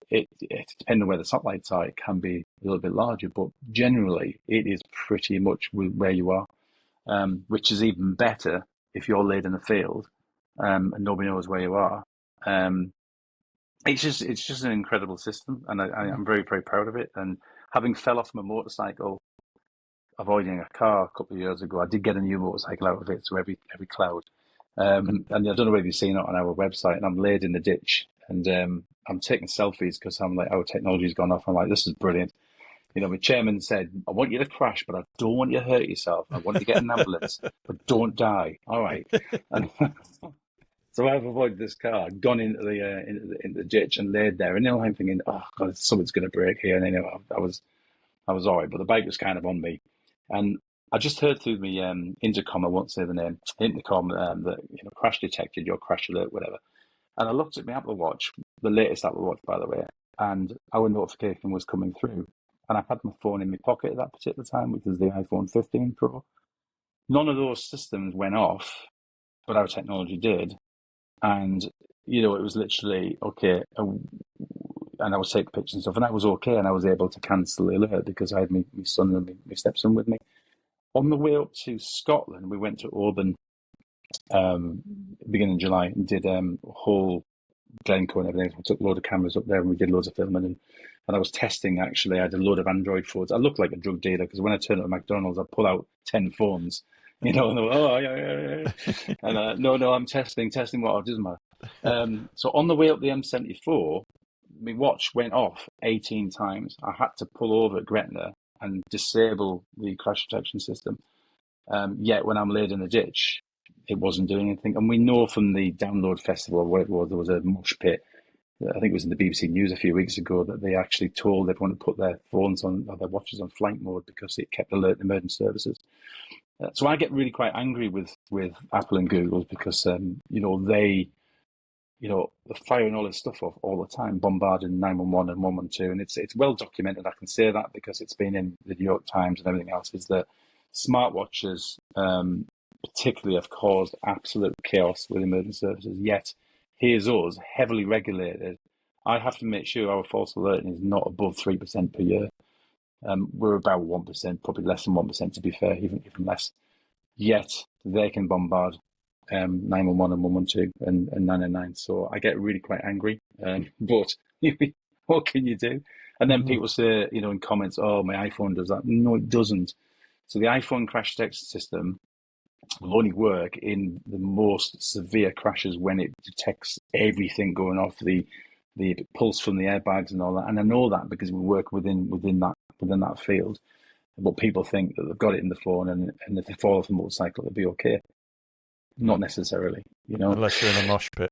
it depending on where the satellites are, it can be a little bit larger, but generally it is pretty much where you are, which is even better if you're laid in a field and nobody knows where you are. It's just an incredible system, and I'm very, very proud of it. And having fell off my motorcycle, avoiding a car a couple of years ago, I did get a new motorcycle out of it, so every cloud. And I don't know whether you've seen it on our website, and I'm laid in the ditch, and I'm taking selfies because I'm like, our technology's gone off. I'm like, this is brilliant. You know, my chairman said, I want you to crash, but I don't want you to hurt yourself. I want you to get an ambulance, but don't die. All right. And so I've avoided this car, gone into the ditch and laid there. And I'm thinking, oh God, something's going to break here. And I was all right, but the bike was kind of on me. And I just heard through the intercom, I won't say the name, intercom, that, you know, crash detected, your crash alert, whatever. And I looked at my Apple Watch, the latest Apple Watch, by the way, and our notification was coming through. And I had my phone in my pocket at that particular time, which was the iPhone 15 Pro. None of those systems went off, but our technology did. And, you know, it was literally, okay, and I was taking pictures and stuff, and I was okay, and I was able to cancel the alert because I had my son and my stepson with me. On the way up to Scotland, we went to Auburn beginning of July and did a whole Glencoe and everything. I took a load of cameras up there and we did loads of filming. And I was testing, actually. I had a load of Android phones. I looked like a drug dealer because when I turn up at McDonald's, I pull out 10 phones. You know, and they're like, oh, yeah. And no, I'm testing what it doesn't matter. So on the way up the M74, my watch went off 18 times. I had to pull over at Gretna and disable the crash detection system. Yet when I'm laid in the ditch, it wasn't doing anything. And we know from the Download Festival, what it was, there was a mosh pit. I think it was in the BBC News a few weeks ago that they actually told everyone to put their phones on, or their watches on flight mode because it kept alerting emergency services. So I get really quite angry with Apple and Google because, you know, they're firing all this stuff off all the time, bombarding 911 and 112. And it's well documented. I can say that because it's been in the New York Times and everything else, is that smartwatches particularly have caused absolute chaos with emergency services. Yet, here's us, heavily regulated. I have to make sure our false alerting is not above 3% per year. We're about 1%, probably less than 1% to be fair, even less. Yet, they can bombard 911 and 112 and 999. So I get really quite angry, but what can you do? And then people say, in comments, oh, my iPhone does that. No, it doesn't. So the iPhone crash detection system will only work in the most severe crashes when it detects everything going off, the pulse from the airbags and all that. And I know that because we work within that field. But people think that they've got it in the phone, and if they fall off a motorcycle, they'll be okay. Not necessarily, Unless you're in a mosh pit.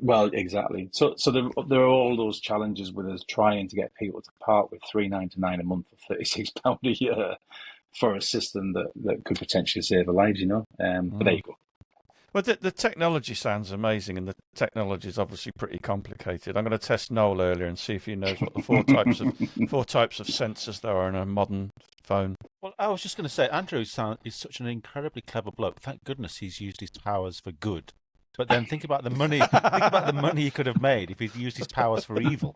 Well, exactly. So there are all those challenges with us trying to get people to part with $3.99 a month or £36 a year for a system that could potentially save a life, But there you go. Well, the technology sounds amazing, and the technology is obviously pretty complicated. I'm going to test Noel earlier and see if he knows what the four types of sensors there are in a modern phone. Well, I was just going to say, Andrew is such an incredibly clever bloke. Thank goodness he's used his powers for good. But then think about the money. Think about the money he could have made if he'd used his powers for evil.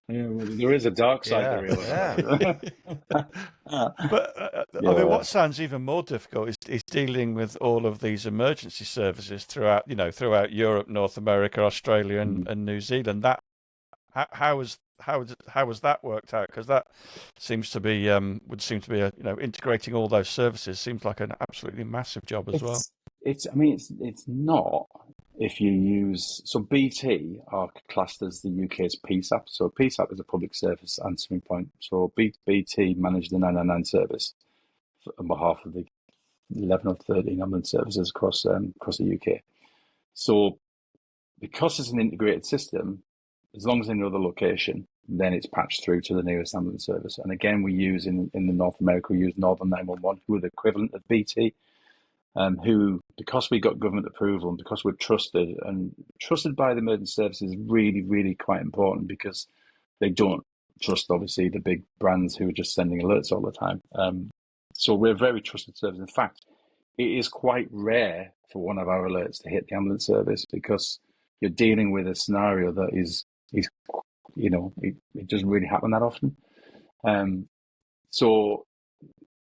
Yeah, well, there is a dark side to it. But I mean, what sounds even more difficult is dealing with all of these emergency services throughout Europe, North America, Australia, and New Zealand. How has that worked out? Because that seems to be integrating all those services seems like an absolutely massive job as well. It's not. If you use, so BT are classed as the UK's PSAP. So PSAP is a public service answering point. So BT manage the 999 service on behalf of the 11 or 13 ambulance services across the UK. So because it's an integrated system, as long as they know the location, then it's patched through to the nearest ambulance service. And again, we use in the North America, we use Northern 911, who are the equivalent of BT. Who, because we got government approval and because we're trusted by the emergency services, is really, really quite important, because they don't trust, obviously, the big brands who are just sending alerts all the time. So we're a very trusted service. In fact, it is quite rare for one of our alerts to hit the ambulance service, because you're dealing with a scenario that is it doesn't really happen that often. So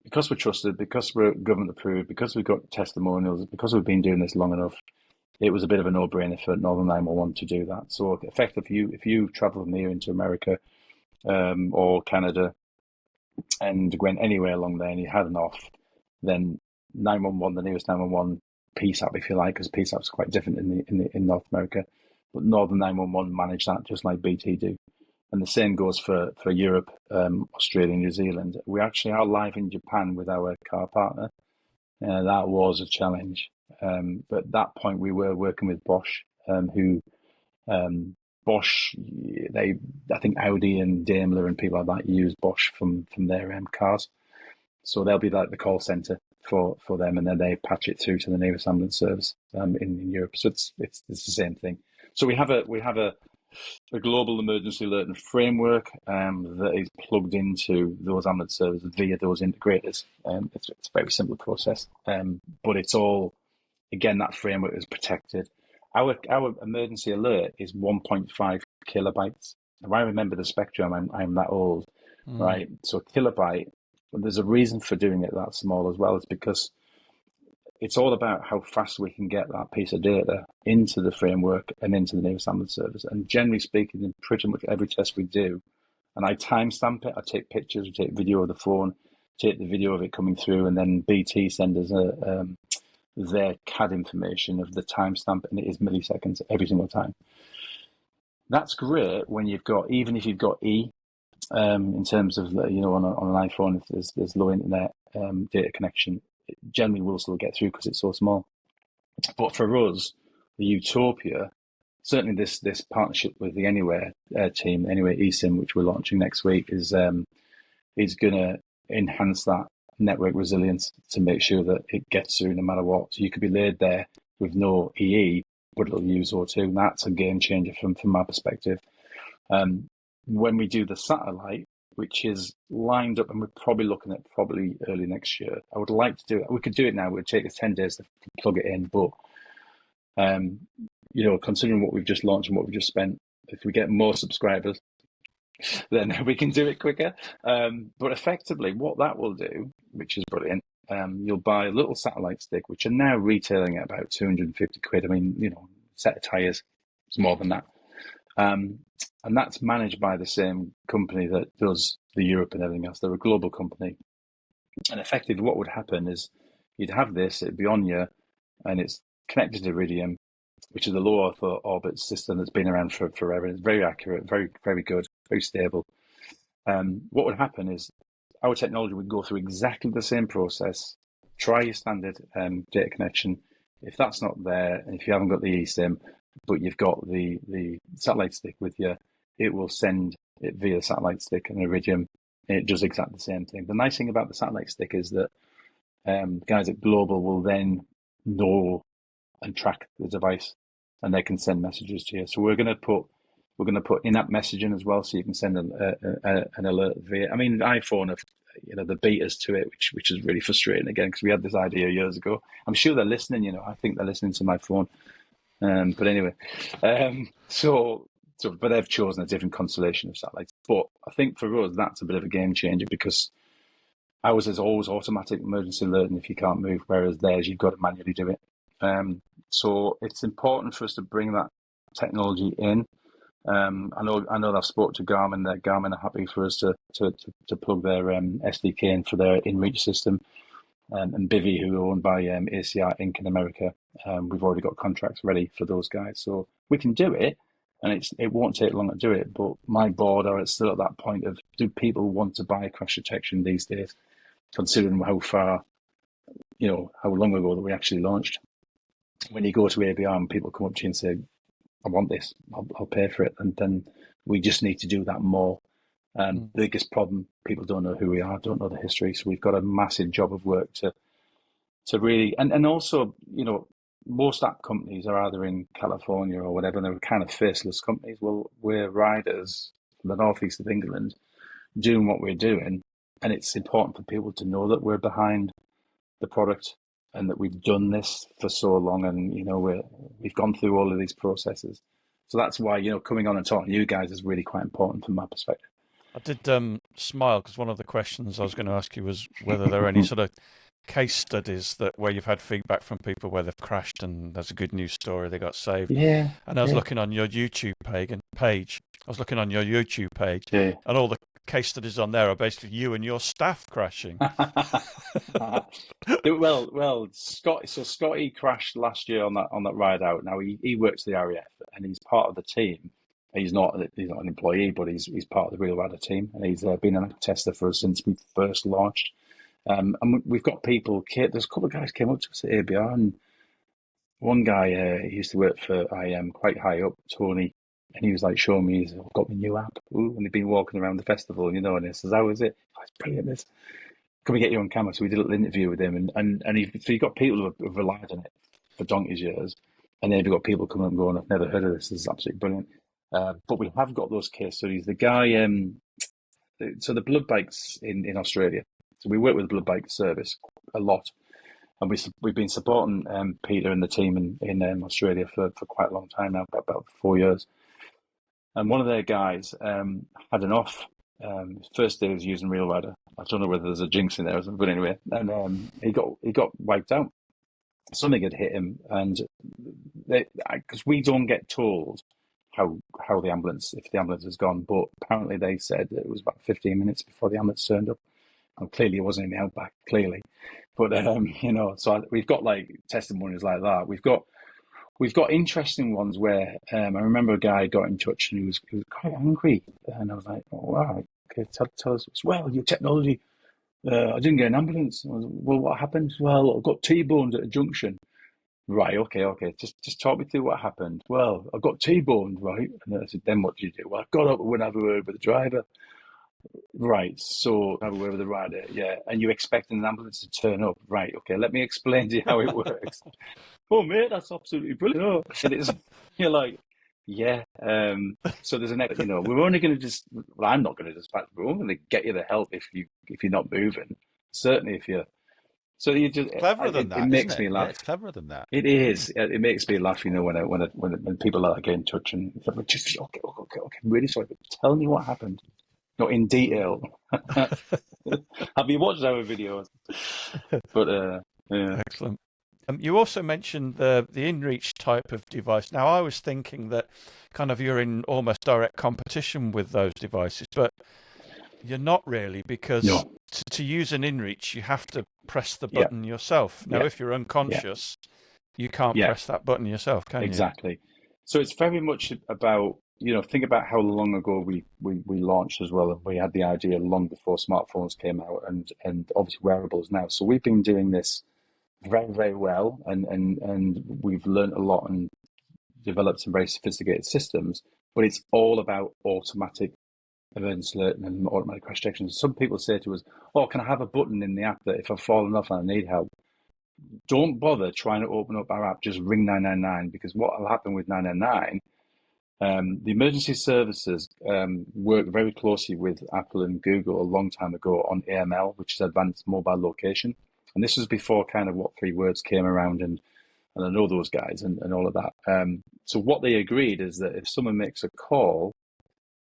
because we're trusted, because we're government approved, because we've got testimonials, because we've been doing this long enough, it was a bit of a no-brainer for Northern 911 to do that. So effectively, if you travel from here into America or Canada and went anywhere along there and you had an off, then 911, the nearest 911 PSAP, if you like, because PSAP is quite different in North America, but Northern 911 manage that just like BT do. And the same goes for Europe, Australia, New Zealand. We actually are live in Japan with our car partner. That was a challenge. But at that point, we were working with Bosch, Bosch, I think Audi and Daimler and people like that use Bosch from their cars. So they'll be like the call center for them, and then they patch it through to the nearest ambulance service in Europe. So it's the same thing. So we have a global emergency alert and framework that is plugged into those ambulance services via those integrators. It's a very simple process, but it's all, again, that framework is protected. Our emergency alert is 1.5 kilobytes. If I remember the spectrum, I'm that old, right? So kilobyte, there's a reason for doing it that small as well. It's because it's all about how fast we can get that piece of data into the framework and into the nearest ambulance service. And generally speaking, in pretty much every test we do, and I timestamp it, I take pictures, we take video of the phone, take the video of it coming through, and then BT send us their CAD information of the timestamp, and it is milliseconds every single time. That's great when you've got, even if you've got E, in terms of, on an iPhone, if there's low internet data connection, it generally will still get through because it's so small. But for us, the utopia, certainly this partnership with the Anywhere team, Anywhere eSIM, which we're launching next week, is going to enhance that network resilience to make sure that it gets through no matter what. So you could be laid there with no EE, but it'll use O2, and that's a game changer from my perspective. When we do the satellite, which is lined up, and we're probably looking at early next year. I would like to do it. We could do it now. It would take us 10 days to plug it in, but considering what we've just launched and what we've just spent, if we get more subscribers, then we can do it quicker. But effectively, what that will do, which is brilliant, you'll buy a little satellite stick, which are now retailing at about 250 quid. I mean, set of tyres, it's more than that. And that's managed by the same company that does the Europe and everything else. They're a global company. And effectively what would happen is you'd have this, it'd be on you, and it's connected to Iridium, which is a low Earth orbit system that's been around for forever. It's very accurate, very, very good, very stable. What would happen is our technology would go through exactly the same process, try your standard data connection. If that's not there, and if you haven't got the eSIM, but you've got the satellite stick with you, it will send it via satellite stick and Iridium. It does exactly the same thing. The nice thing about the satellite stick is that guys at Global will then know and track the device, and they can send messages to you. So we're going to put in-app messaging as well, so you can send an alert via. I mean, iPhone have the betas to it, which is really frustrating again, because we had this idea years ago. I'm sure they're listening. I think they're listening to my phone. But anyway, but they've chosen a different constellation of satellites. But I think for us, that's a bit of a game changer, because ours is always automatic emergency alerting if you can't move, whereas theirs, you've got to manually do it. So it's important for us to bring that technology in. I know they've spoke to Garmin. Garmin are happy for us to plug their SDK in for their InReach system. And Bivy, who are owned by ACR Inc. in America, we've already got contracts ready for those guys. So we can do it, and it won't take long to do it. But my board are still at that point of, do people want to buy crash detection these days, considering how far, how long ago that we actually launched? When you go to ABR and people come up to you and say, I want this, I'll pay for it. And then we just need to do that more. The biggest problem, people don't know who we are, don't know the history. So we've got a massive job of work to really, and also, most app companies are either in California or whatever, and they're kind of faceless companies. Well, we're riders from the northeast of England doing what we're doing. And it's important for people to know that we're behind the product and that we've done this for so long, and we've gone through all of these processes. So that's why coming on and talking to you guys is really quite important from my perspective. I did smile, because one of the questions I was going to ask you was whether there are any sort of case studies where you've had feedback from people where they've crashed and there's a good news story, they got saved. Yeah. And I was looking on your YouTube page. And all the case studies on there are basically you and your staff crashing. Well, Scotty crashed last year on that ride out. Now he works for the RAF and he's part of the team. He's not an employee, but he's part of the REALRIDER team, and he's been an tester for us since we first launched. And we've got people. There's a couple of guys came up to us at ABR, and one guy he used to work for IM, quite high up, Tony, and he was like showing me, I've got my new app. Ooh, and he'd been walking around the festival, and he says, how is it? Oh, it's brilliant, this. Can we get you on camera? So we did a little interview with him, and so you've got people who have relied on it for donkey's years, and then you've got people coming up and going, I've never heard of this. This is absolutely brilliant. But we have got those case studies. The guy, so the blood bikes in Australia. So we work with the blood bike service a lot, and we've been supporting Peter and the team in Australia for quite a long time now, about 4 years. And one of their guys had an off. His first day he was using REALRIDER. I don't know whether there's a jinx in there or something, but anyway, and he got wiped out. Something had hit him, and because we don't get told how the ambulance, if the ambulance has gone, but apparently they said that it was about 15 minutes before the ambulance turned up. And clearly it wasn't in the outback, clearly. But so we've got like testimonies like that. We've got interesting ones where I remember a guy got in touch and he was quite angry, and I was like, oh, wow, okay, tell us. Well, your technology, I didn't get an ambulance. I was, well, what happened? Well, I got T-boned at a junction. Right, okay. Just talk me through what happened. Well, I got T-boned, right? And I said, then what did you do? Well, I got up and went have a word with the driver. Right, so have a word with the rider, yeah. And you're expecting an ambulance to turn up. Right, okay, let me explain to you how it works. Oh, mate, that's absolutely brilliant. Oh, and it's, you're like, yeah. So there's we're only going to I'm not going to dispatch, we're only going to get you the help if you're not moving. Certainly if you're. So you just cleverer than that. It makes me laugh. Yeah, it's cleverer than that. It is. It makes me laugh. When people get in touch and it's like, just okay. I'm really sorry, but tell me what happened. not in detail. Have you watched our videos? But yeah. Excellent. You also mentioned the InReach type of device. Now, I was thinking that kind of you're in almost direct competition with those devices, but you're not really, because to use an InReach, you have to press the button yourself. Now, if you're unconscious, you can't press that button yourself, can you? Exactly. So it's very much about, think about how long ago we launched as well, and we had the idea long before smartphones came out, and obviously wearables now. So we've been doing this very, very well, and we've learned a lot and developed some very sophisticated systems, but it's all about automatic emergency alert and automatic crash detection. Some people say to us, "Oh, can I have a button in the app that if I've fallen off and I need help?" Don't bother trying to open up our app, just ring 999, because what will happen with 999, the emergency services worked very closely with Apple and Google a long time ago on AML, which is Advanced Mobile Location. And this was before kind of what 3 words came around, and I know those guys and all of that. So what they agreed is that if someone makes a call,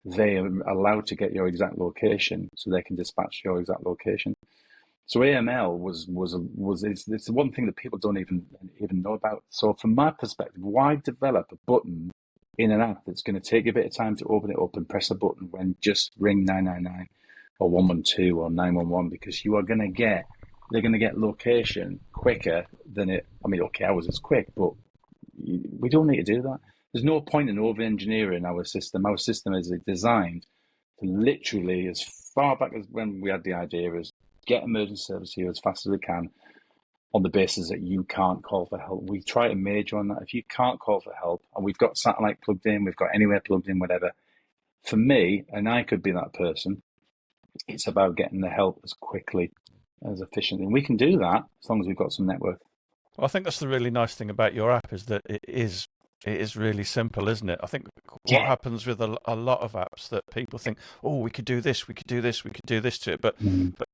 they are allowed to get your exact location, so they can dispatch your exact location. So AML it's the one thing that people don't even know about. So from my perspective, why develop a button in an app that's going to take a bit of time to open it up and press a button when just ring 999 or 112 or 911, because they're going to get location quicker than it. I mean, okay, ours is quick, but we don't need to do that. There's no point in over-engineering our system. Our system is designed to literally, as far back as when we had the idea, is get emergency service here as fast as we can on the basis that you can't call for help. We try to major on that. If you can't call for help, and we've got satellite plugged in, we've got anywhere plugged in, whatever, for me, and I could be that person, it's about getting the help as quickly, as efficiently. And we can do that as long as we've got some network. Well, I think that's the really nice thing about your app, is that it is really simple, isn't it? I think what happens with a lot of apps, that people think, oh, we could do this, we could do this, we could do this to it, but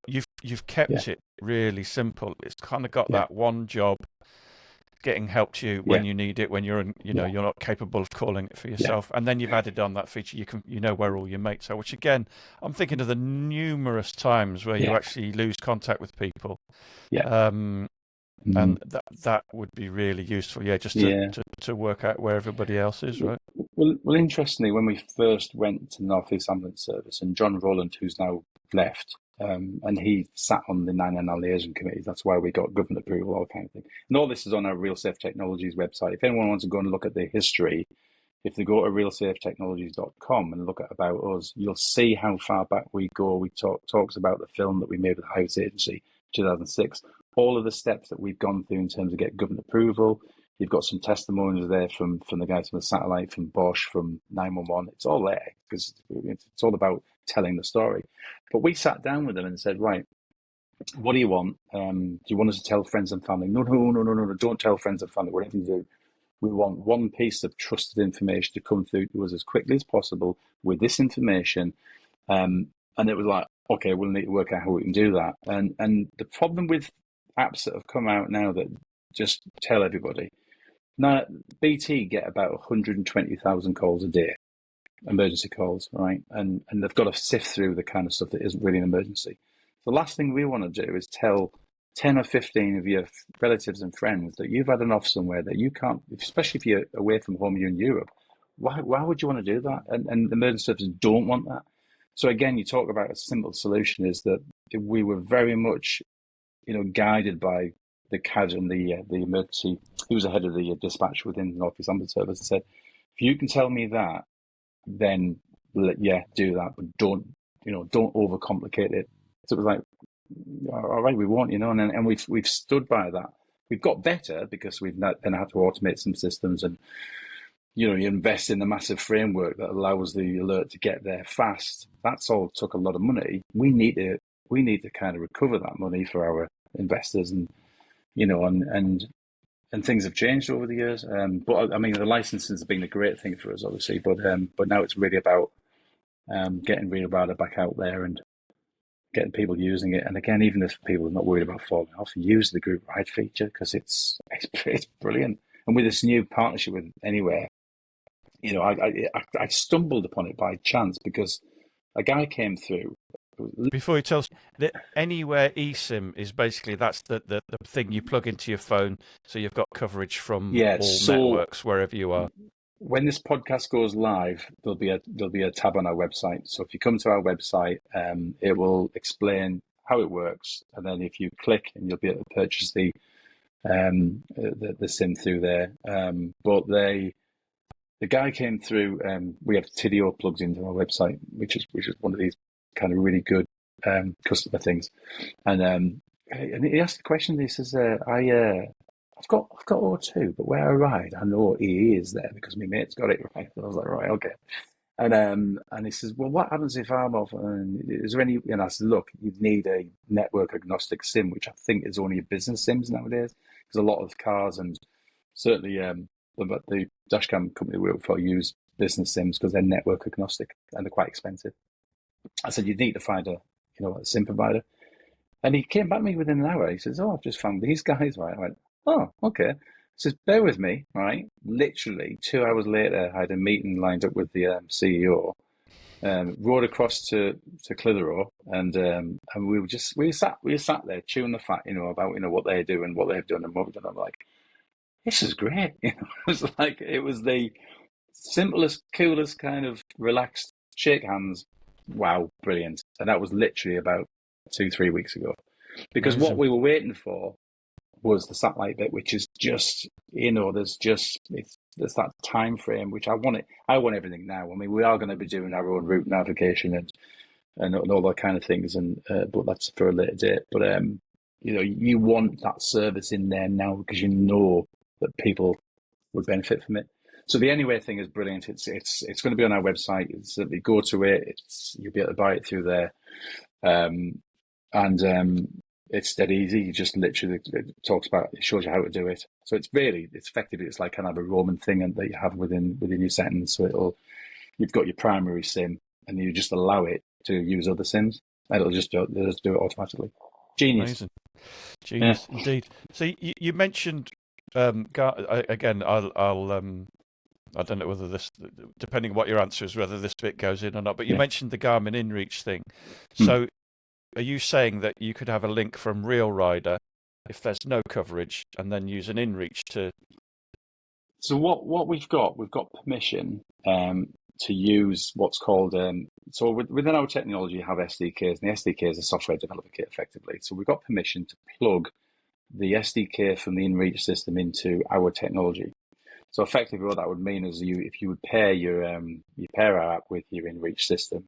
you've kept it really simple. It's kind of got that one job, getting help to you when you need it, when you're you're not capable of calling it for yourself, and then you've added on that feature. You know where all your mates are, which again, I'm thinking of the numerous times where you actually lose contact with people. And that would be really useful, just to work out where everybody else is, right? Well, interestingly, when we first went to the North East Ambulance Service, and John Rowland, who's now left, and he sat on the 999 liaison committee, that's why we got government approval, all kind of thing. And all this is on our Real Safe Technologies website. If anyone wants to go and look at the history, if they go to realsafetechnologies.com and look at About Us, you'll see how far back we go. We talks about the film that we made with the Highways Agency, 2006. All of the steps that we've gone through in terms of getting government approval. You've got some testimonials there from the guys from the satellite, from Bosch, from 911. It's all there because it's all about telling the story. But we sat down with them and said, right, what do you want? Do you want us to tell friends and family? No, don't tell friends and family, whatever you do. We want one piece of trusted information to come through to us as quickly as possible with this information. And it was like, okay, we'll need to work out how we can do that. And the problem with apps that have come out now that just tell everybody. Now, BT get about 120,000 calls a day, emergency calls, right? And they've got to sift through the kind of stuff that isn't really an emergency. The last thing we want to do is tell 10 or 15 of your relatives and friends that you've had an off somewhere that you can't, especially if you're away from home, you're in Europe. Why would you want to do that? And emergency services don't want that. So again, you talk about a simple solution is that we were very much guided by the CAD and the emergency. He was the head of the dispatch within the North East Ambulance Service, and said, if you can tell me that, then do that, but don't overcomplicate it. So it was like, all right, we won't, and we've stood by that. We've got better because we've then had to automate some systems, and you invest in the massive framework that allows the alert to get there fast. That's all took a lot of money. We need to kind of recover that money for our investors, and and things have changed over the years. But I mean, the licensing has been a great thing for us, obviously. But now it's really about getting REALRIDER back out there and getting people using it. And again, even if people are not worried about falling off, use the group ride feature because it's brilliant. And with this new partnership with Anywhere, I stumbled upon it by chance because a guy came through. Before you tell us, the Anywhere eSIM is basically that's the thing you plug into your phone, so you've got coverage from all networks wherever you are. When this podcast goes live, there'll be a tab on our website. So if you come to our website, it will explain how it works, and then if you click, and you'll be able to purchase the SIM through there. But the guy came through. We have Tidio plugged into our website, which is one of these kind of really good customer things. And he asked the question. He says, I've got O2, but where I ride, I know EE is there because my mate's got it, right? And I was like, right, okay. And he says, well, what happens if I'm off? And is there any? And I said, look, you need a network agnostic SIM, which I think is only a business SIMs nowadays, because a lot of cars and certainly the dashcam company we work for use business SIMs because they're network agnostic and they're quite expensive. I said, you need to find a SIM provider. And he came back to me within an hour. He says, oh, I've just found these guys, right? I went, oh, okay. He says, bear with me, right? Literally 2 hours later, I had a meeting lined up with the CEO, rode across to Clitheroe, and we sat there chewing the fat, about what they do and what they've done and what we've done. I'm like, this is great. It was the simplest, coolest kind of relaxed shake hands. Wow, brilliant. And that was literally about 2-3 weeks ago, because what we were waiting for was the satellite bit, which is just, there's that time frame, which I want everything now. I mean, we are going to be doing our own route navigation and all that kind of things, and but that's for a later date. But you want that service in there now because you know that people would benefit from it. So the Anywhere thing is brilliant. It's going to be on our website. You go to it. You'll be able to buy it through there, and it's dead easy. You just literally, it shows you how to do it. So it's effectively, it's like kind of a roaming thing that you have within your settings. So you've got your primary SIM, and you just allow it to use other SIMs, and it'll just do it automatically. Genius. Amazing. Genius, yeah. Indeed. So you mentioned again. I don't know whether this, depending on what your answer is, whether this bit goes in or not. But you mentioned the Garmin InReach thing. So are you saying that you could have a link from RealRider if there's no coverage, and then use an InReach to? So what we've got permission to use what's called so within our technology you have SDKs, and the SDK is a software developer kit effectively. So we've got permission to plug the SDK from the InReach system into our technology. So effectively what that would mean is if you would pair your pair our app with your InReach system,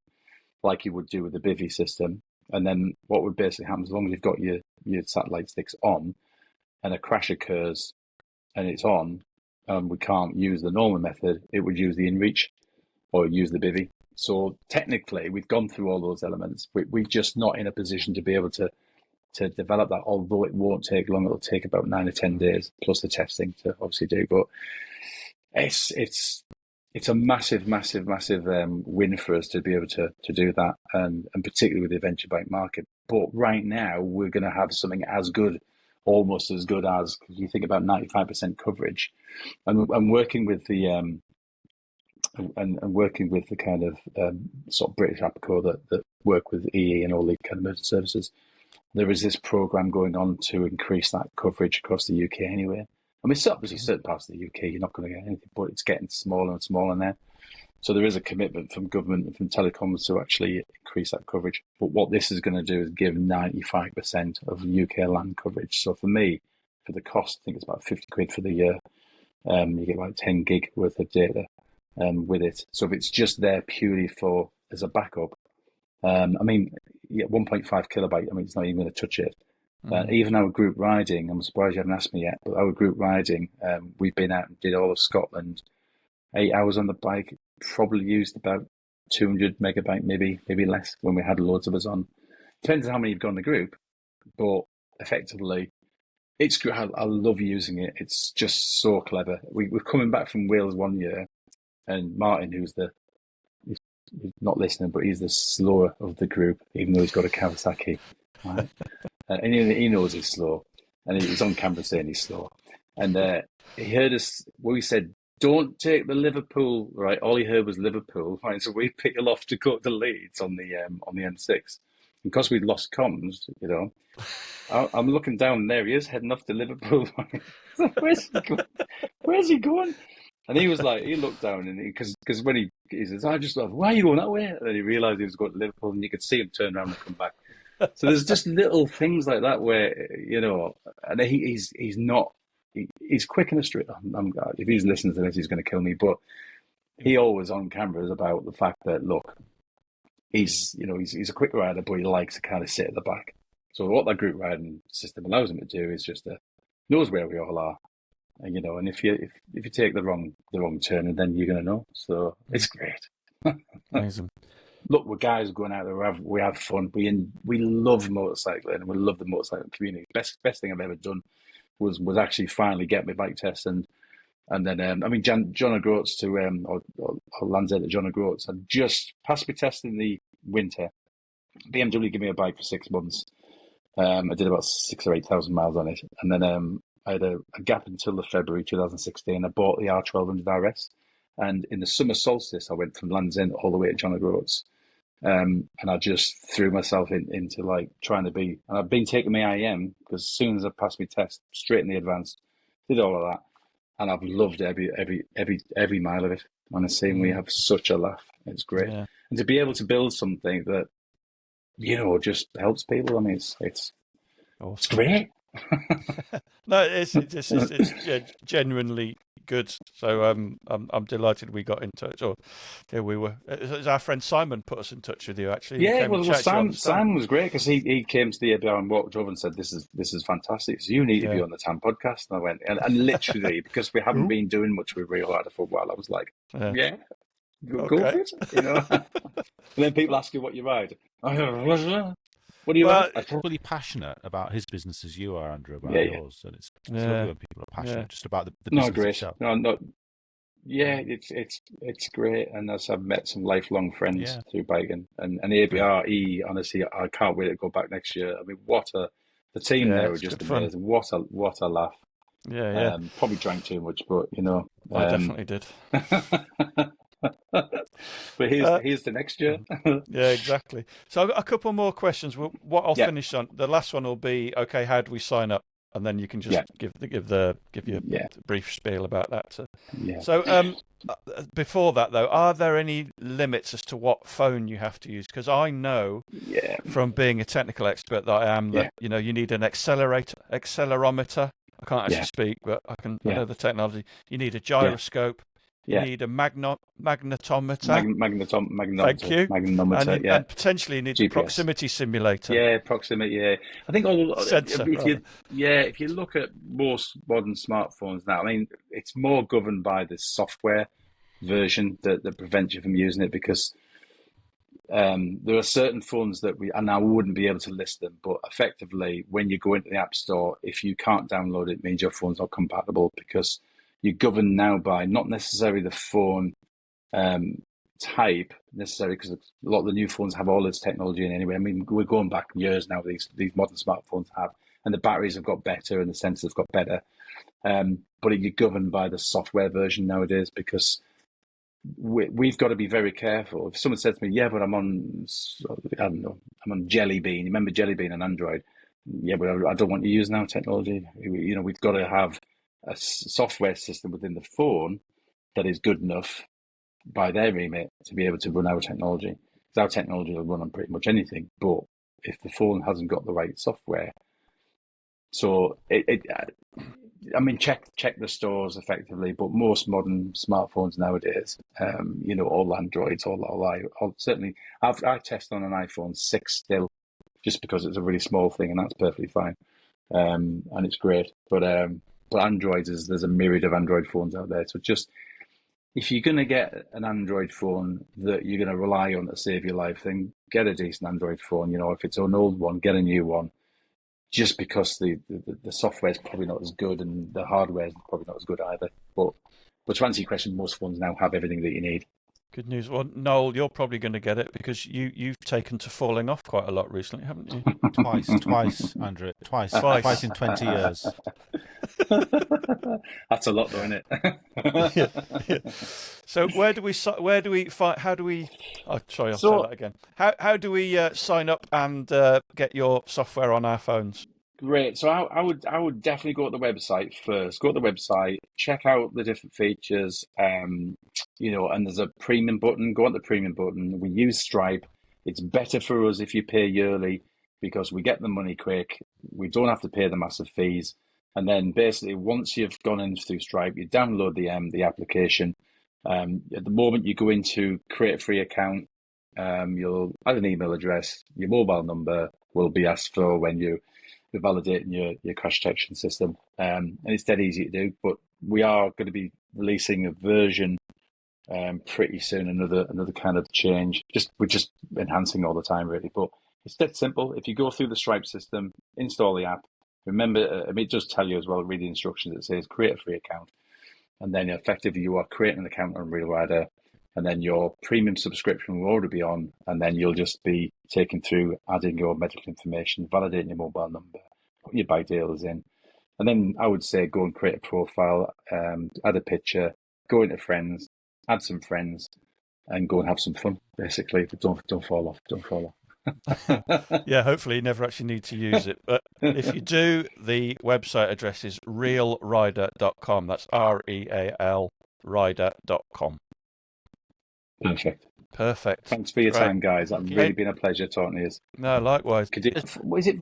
like you would do with the Bivy system, and then what would basically happen, as long as you've got your satellite sticks on and a crash occurs and it's on, we can't use the normal method, it would use the InReach or use the Bivy. So technically we've gone through all those elements. We're just not in a position to be able to develop that, although it won't take long. It'll take about 9 or 10 days plus the testing to obviously do. But it's a massive win for us to be able to do that, and particularly with the adventure bike market. But right now we're going to have something as good, almost as good as, because you think about 95% coverage, and working with the working with the kind of sort of British APCO that work with EE and all the kind of emergency services. There is this program going on to increase that coverage across the UK anyway. I mean, obviously certain parts of the UK you're not going to get anything, but it's getting smaller and smaller now. So there is a commitment from government and from telecoms to actually increase that coverage. But what this is going to do is give 95% of UK land coverage. So for me, for the cost, I think it's about 50 quid for the year. You get like 10 gig worth of data with it. So if it's just there purely as a backup, I mean, 1.5 kilobyte, I mean, it's not even going to touch it. Even our group riding, I'm surprised you haven't asked me yet, but our group riding, we've been out and did all of Scotland, 8 hours on the bike, probably used about 200 megabyte, maybe less when we had loads of us on. Depends on how many you've got in the group, but effectively, it's great. I love using it. It's just so clever. We're coming back from Wales one year, and Martin, he's not listening, but he's the slower of the group, even though he's got a Kawasaki. Right? And he knows he's slow, and he's on camera saying he's slow. And he heard us. We said don't take the Liverpool, right? All he heard was Liverpool, right? So we picked off to go to Leeds on the M6. Because we'd lost comms, I'm looking down and there he is heading off to Liverpool. Where's he going? Where's he going? And he was like, he looked down and because when he says, I just thought, why are you going that way? And then he realised he was going to Liverpool, and you could see him turn around and come back. So there's just little things like that where and he's not. He's quick and a straight. If he's listening to this, he's going to kill me. But he always on camera is about the fact that look, he's a quick rider, but he likes to kind of sit at the back. So what that group riding system allows him to do is just knows where we all are, and if you take the wrong turn, and then you're going to know. So it's great. Amazing. Look, we're guys going out there. We have fun. We love motorcycling, and we love the motorcycling community. Best thing I've ever done was actually finally get my bike test, and then John O'Groats to or Lands End to John O'Groats had just passed my test in the winter. BMW gave me a bike for 6 months. I did about 6,000 or 8,000 miles on it, and then I had a gap until the February 2016. I bought the R1200 RS, and in the summer solstice, I went from Land's End all the way to John O'Groats, and I just threw myself into like trying to be. And I've been taking my IM because as soon as I passed my test, straight in the advanced, did all of that, and I've loved every mile of it. Honestly, we have such a laugh. It's great, and to be able to build something that just helps people. I mean, it's awesome. It's great. No, it's genuinely good. So I'm delighted we got in touch. Or here we were. It was our friend Simon put us in touch with you. Actually, yeah. Well, Sam was great because he came to the ABR and walked over and said, "This is fantastic. So you need to be on the TAM podcast." And I went, and literally because we haven't been doing much with Real Rider for a while, I was like, "Yeah, go for it." And then people ask you what you ride. What do you ride? I'm really passionate about his business as you are, Andrew, about yours, and it's lovely when people are passionate just about the business itself. It's great, and as I've met some lifelong friends through biking, and ABRE. Honestly, I can't wait to go back next year. I mean, the team there were just amazing. Fun. What a laugh. Yeah. Probably drank too much, but I definitely did. But here's the next year. Yeah, exactly. So I've got a couple more questions. What I'll finish on, the last one will be, okay, how do we sign up? And then you can just give you a brief spiel about that. So before that though, are there any limits as to what phone you have to use? Because I know from being a technical expert that I am that you need an accelerometer. I can't actually speak, but I know the technology. You need a gyroscope. You need a magnetometer. Magnetometer. Thank you. Magnetometer, and potentially you need a proximity simulator. Yeah, proximity. Yeah, I think if you look at most modern smartphones now, I mean, it's more governed by the software version that prevents you from using it because there are certain phones that I wouldn't be able to list them, but effectively, when you go into the App Store, if you can't download it, it means your phone's not compatible because you're governed now by not necessarily the phone type necessarily, because a lot of the new phones have all this technology in anyway. I mean, we're going back years now. These modern smartphones have, and the batteries have got better and the sensors have got better. But you're governed by the software version nowadays because we've got to be very careful. If someone said to me, "Yeah, but I'm on Jelly Bean." Remember Jelly Bean on Android? Yeah, but I don't want to use now technology. We've got to have a software system within the phone that is good enough by their remit to be able to run our technology. Because our technology will run on pretty much anything, but if the phone hasn't got the right software, so check the stores effectively. But most modern smartphones nowadays, all Androids, all certainly, I test on an iPhone 6 still, just because it's a really small thing, and that's perfectly fine, and it's great, but Androids there's a myriad of Android phones out there. So just if you're going to get an Android phone that you're going to rely on to save your life, then get a decent Android phone. If it's an old one, get a new one. Just because the software is probably not as good and the hardware is probably not as good either. But to answer your question, most phones now have everything that you need. Good news. Well, Noel, you're probably going to get it because you've taken to falling off quite a lot recently, haven't you? Twice, Andrew. Twice in 20 years. That's a lot, though, isn't it? Yeah. So where do we find? How do we? Oh, sorry, I'll say that again. How do we sign up and get your software on our phones? Great. So I would definitely go to the website first. Go to the website, check out the different features. And there's a premium button. Go on the premium button. We use Stripe. It's better for us if you pay yearly because we get the money quick. We don't have to pay the massive fees. And then basically, once you've gone in through Stripe, you download the application. At the moment you go into create a free account, you'll add an email address. Your mobile number will be asked for when you're validating your crash detection system. And it's dead easy to do, but we are going to be releasing a version pretty soon, another kind of change. We're just enhancing all the time, really. But it's dead simple. If you go through the Stripe system, install the app. Remember, it does tell you as well, read the instructions. It says create a free account. And then effectively you are creating an account on RealRider, and then your premium subscription will already be on, and then you'll just be taken through adding your medical information, validating your mobile number, putting your bike dealers in. And then I would say go and create a profile, add a picture, go into friends, add some friends, and go and have some fun, basically. But don't fall off. Yeah, hopefully you never actually need to use it. But if you do, the website address is realrider.com. That's REAL rider.com. Perfect. Thanks for your time, guys. It's really been a pleasure talking to you. No, likewise. Is it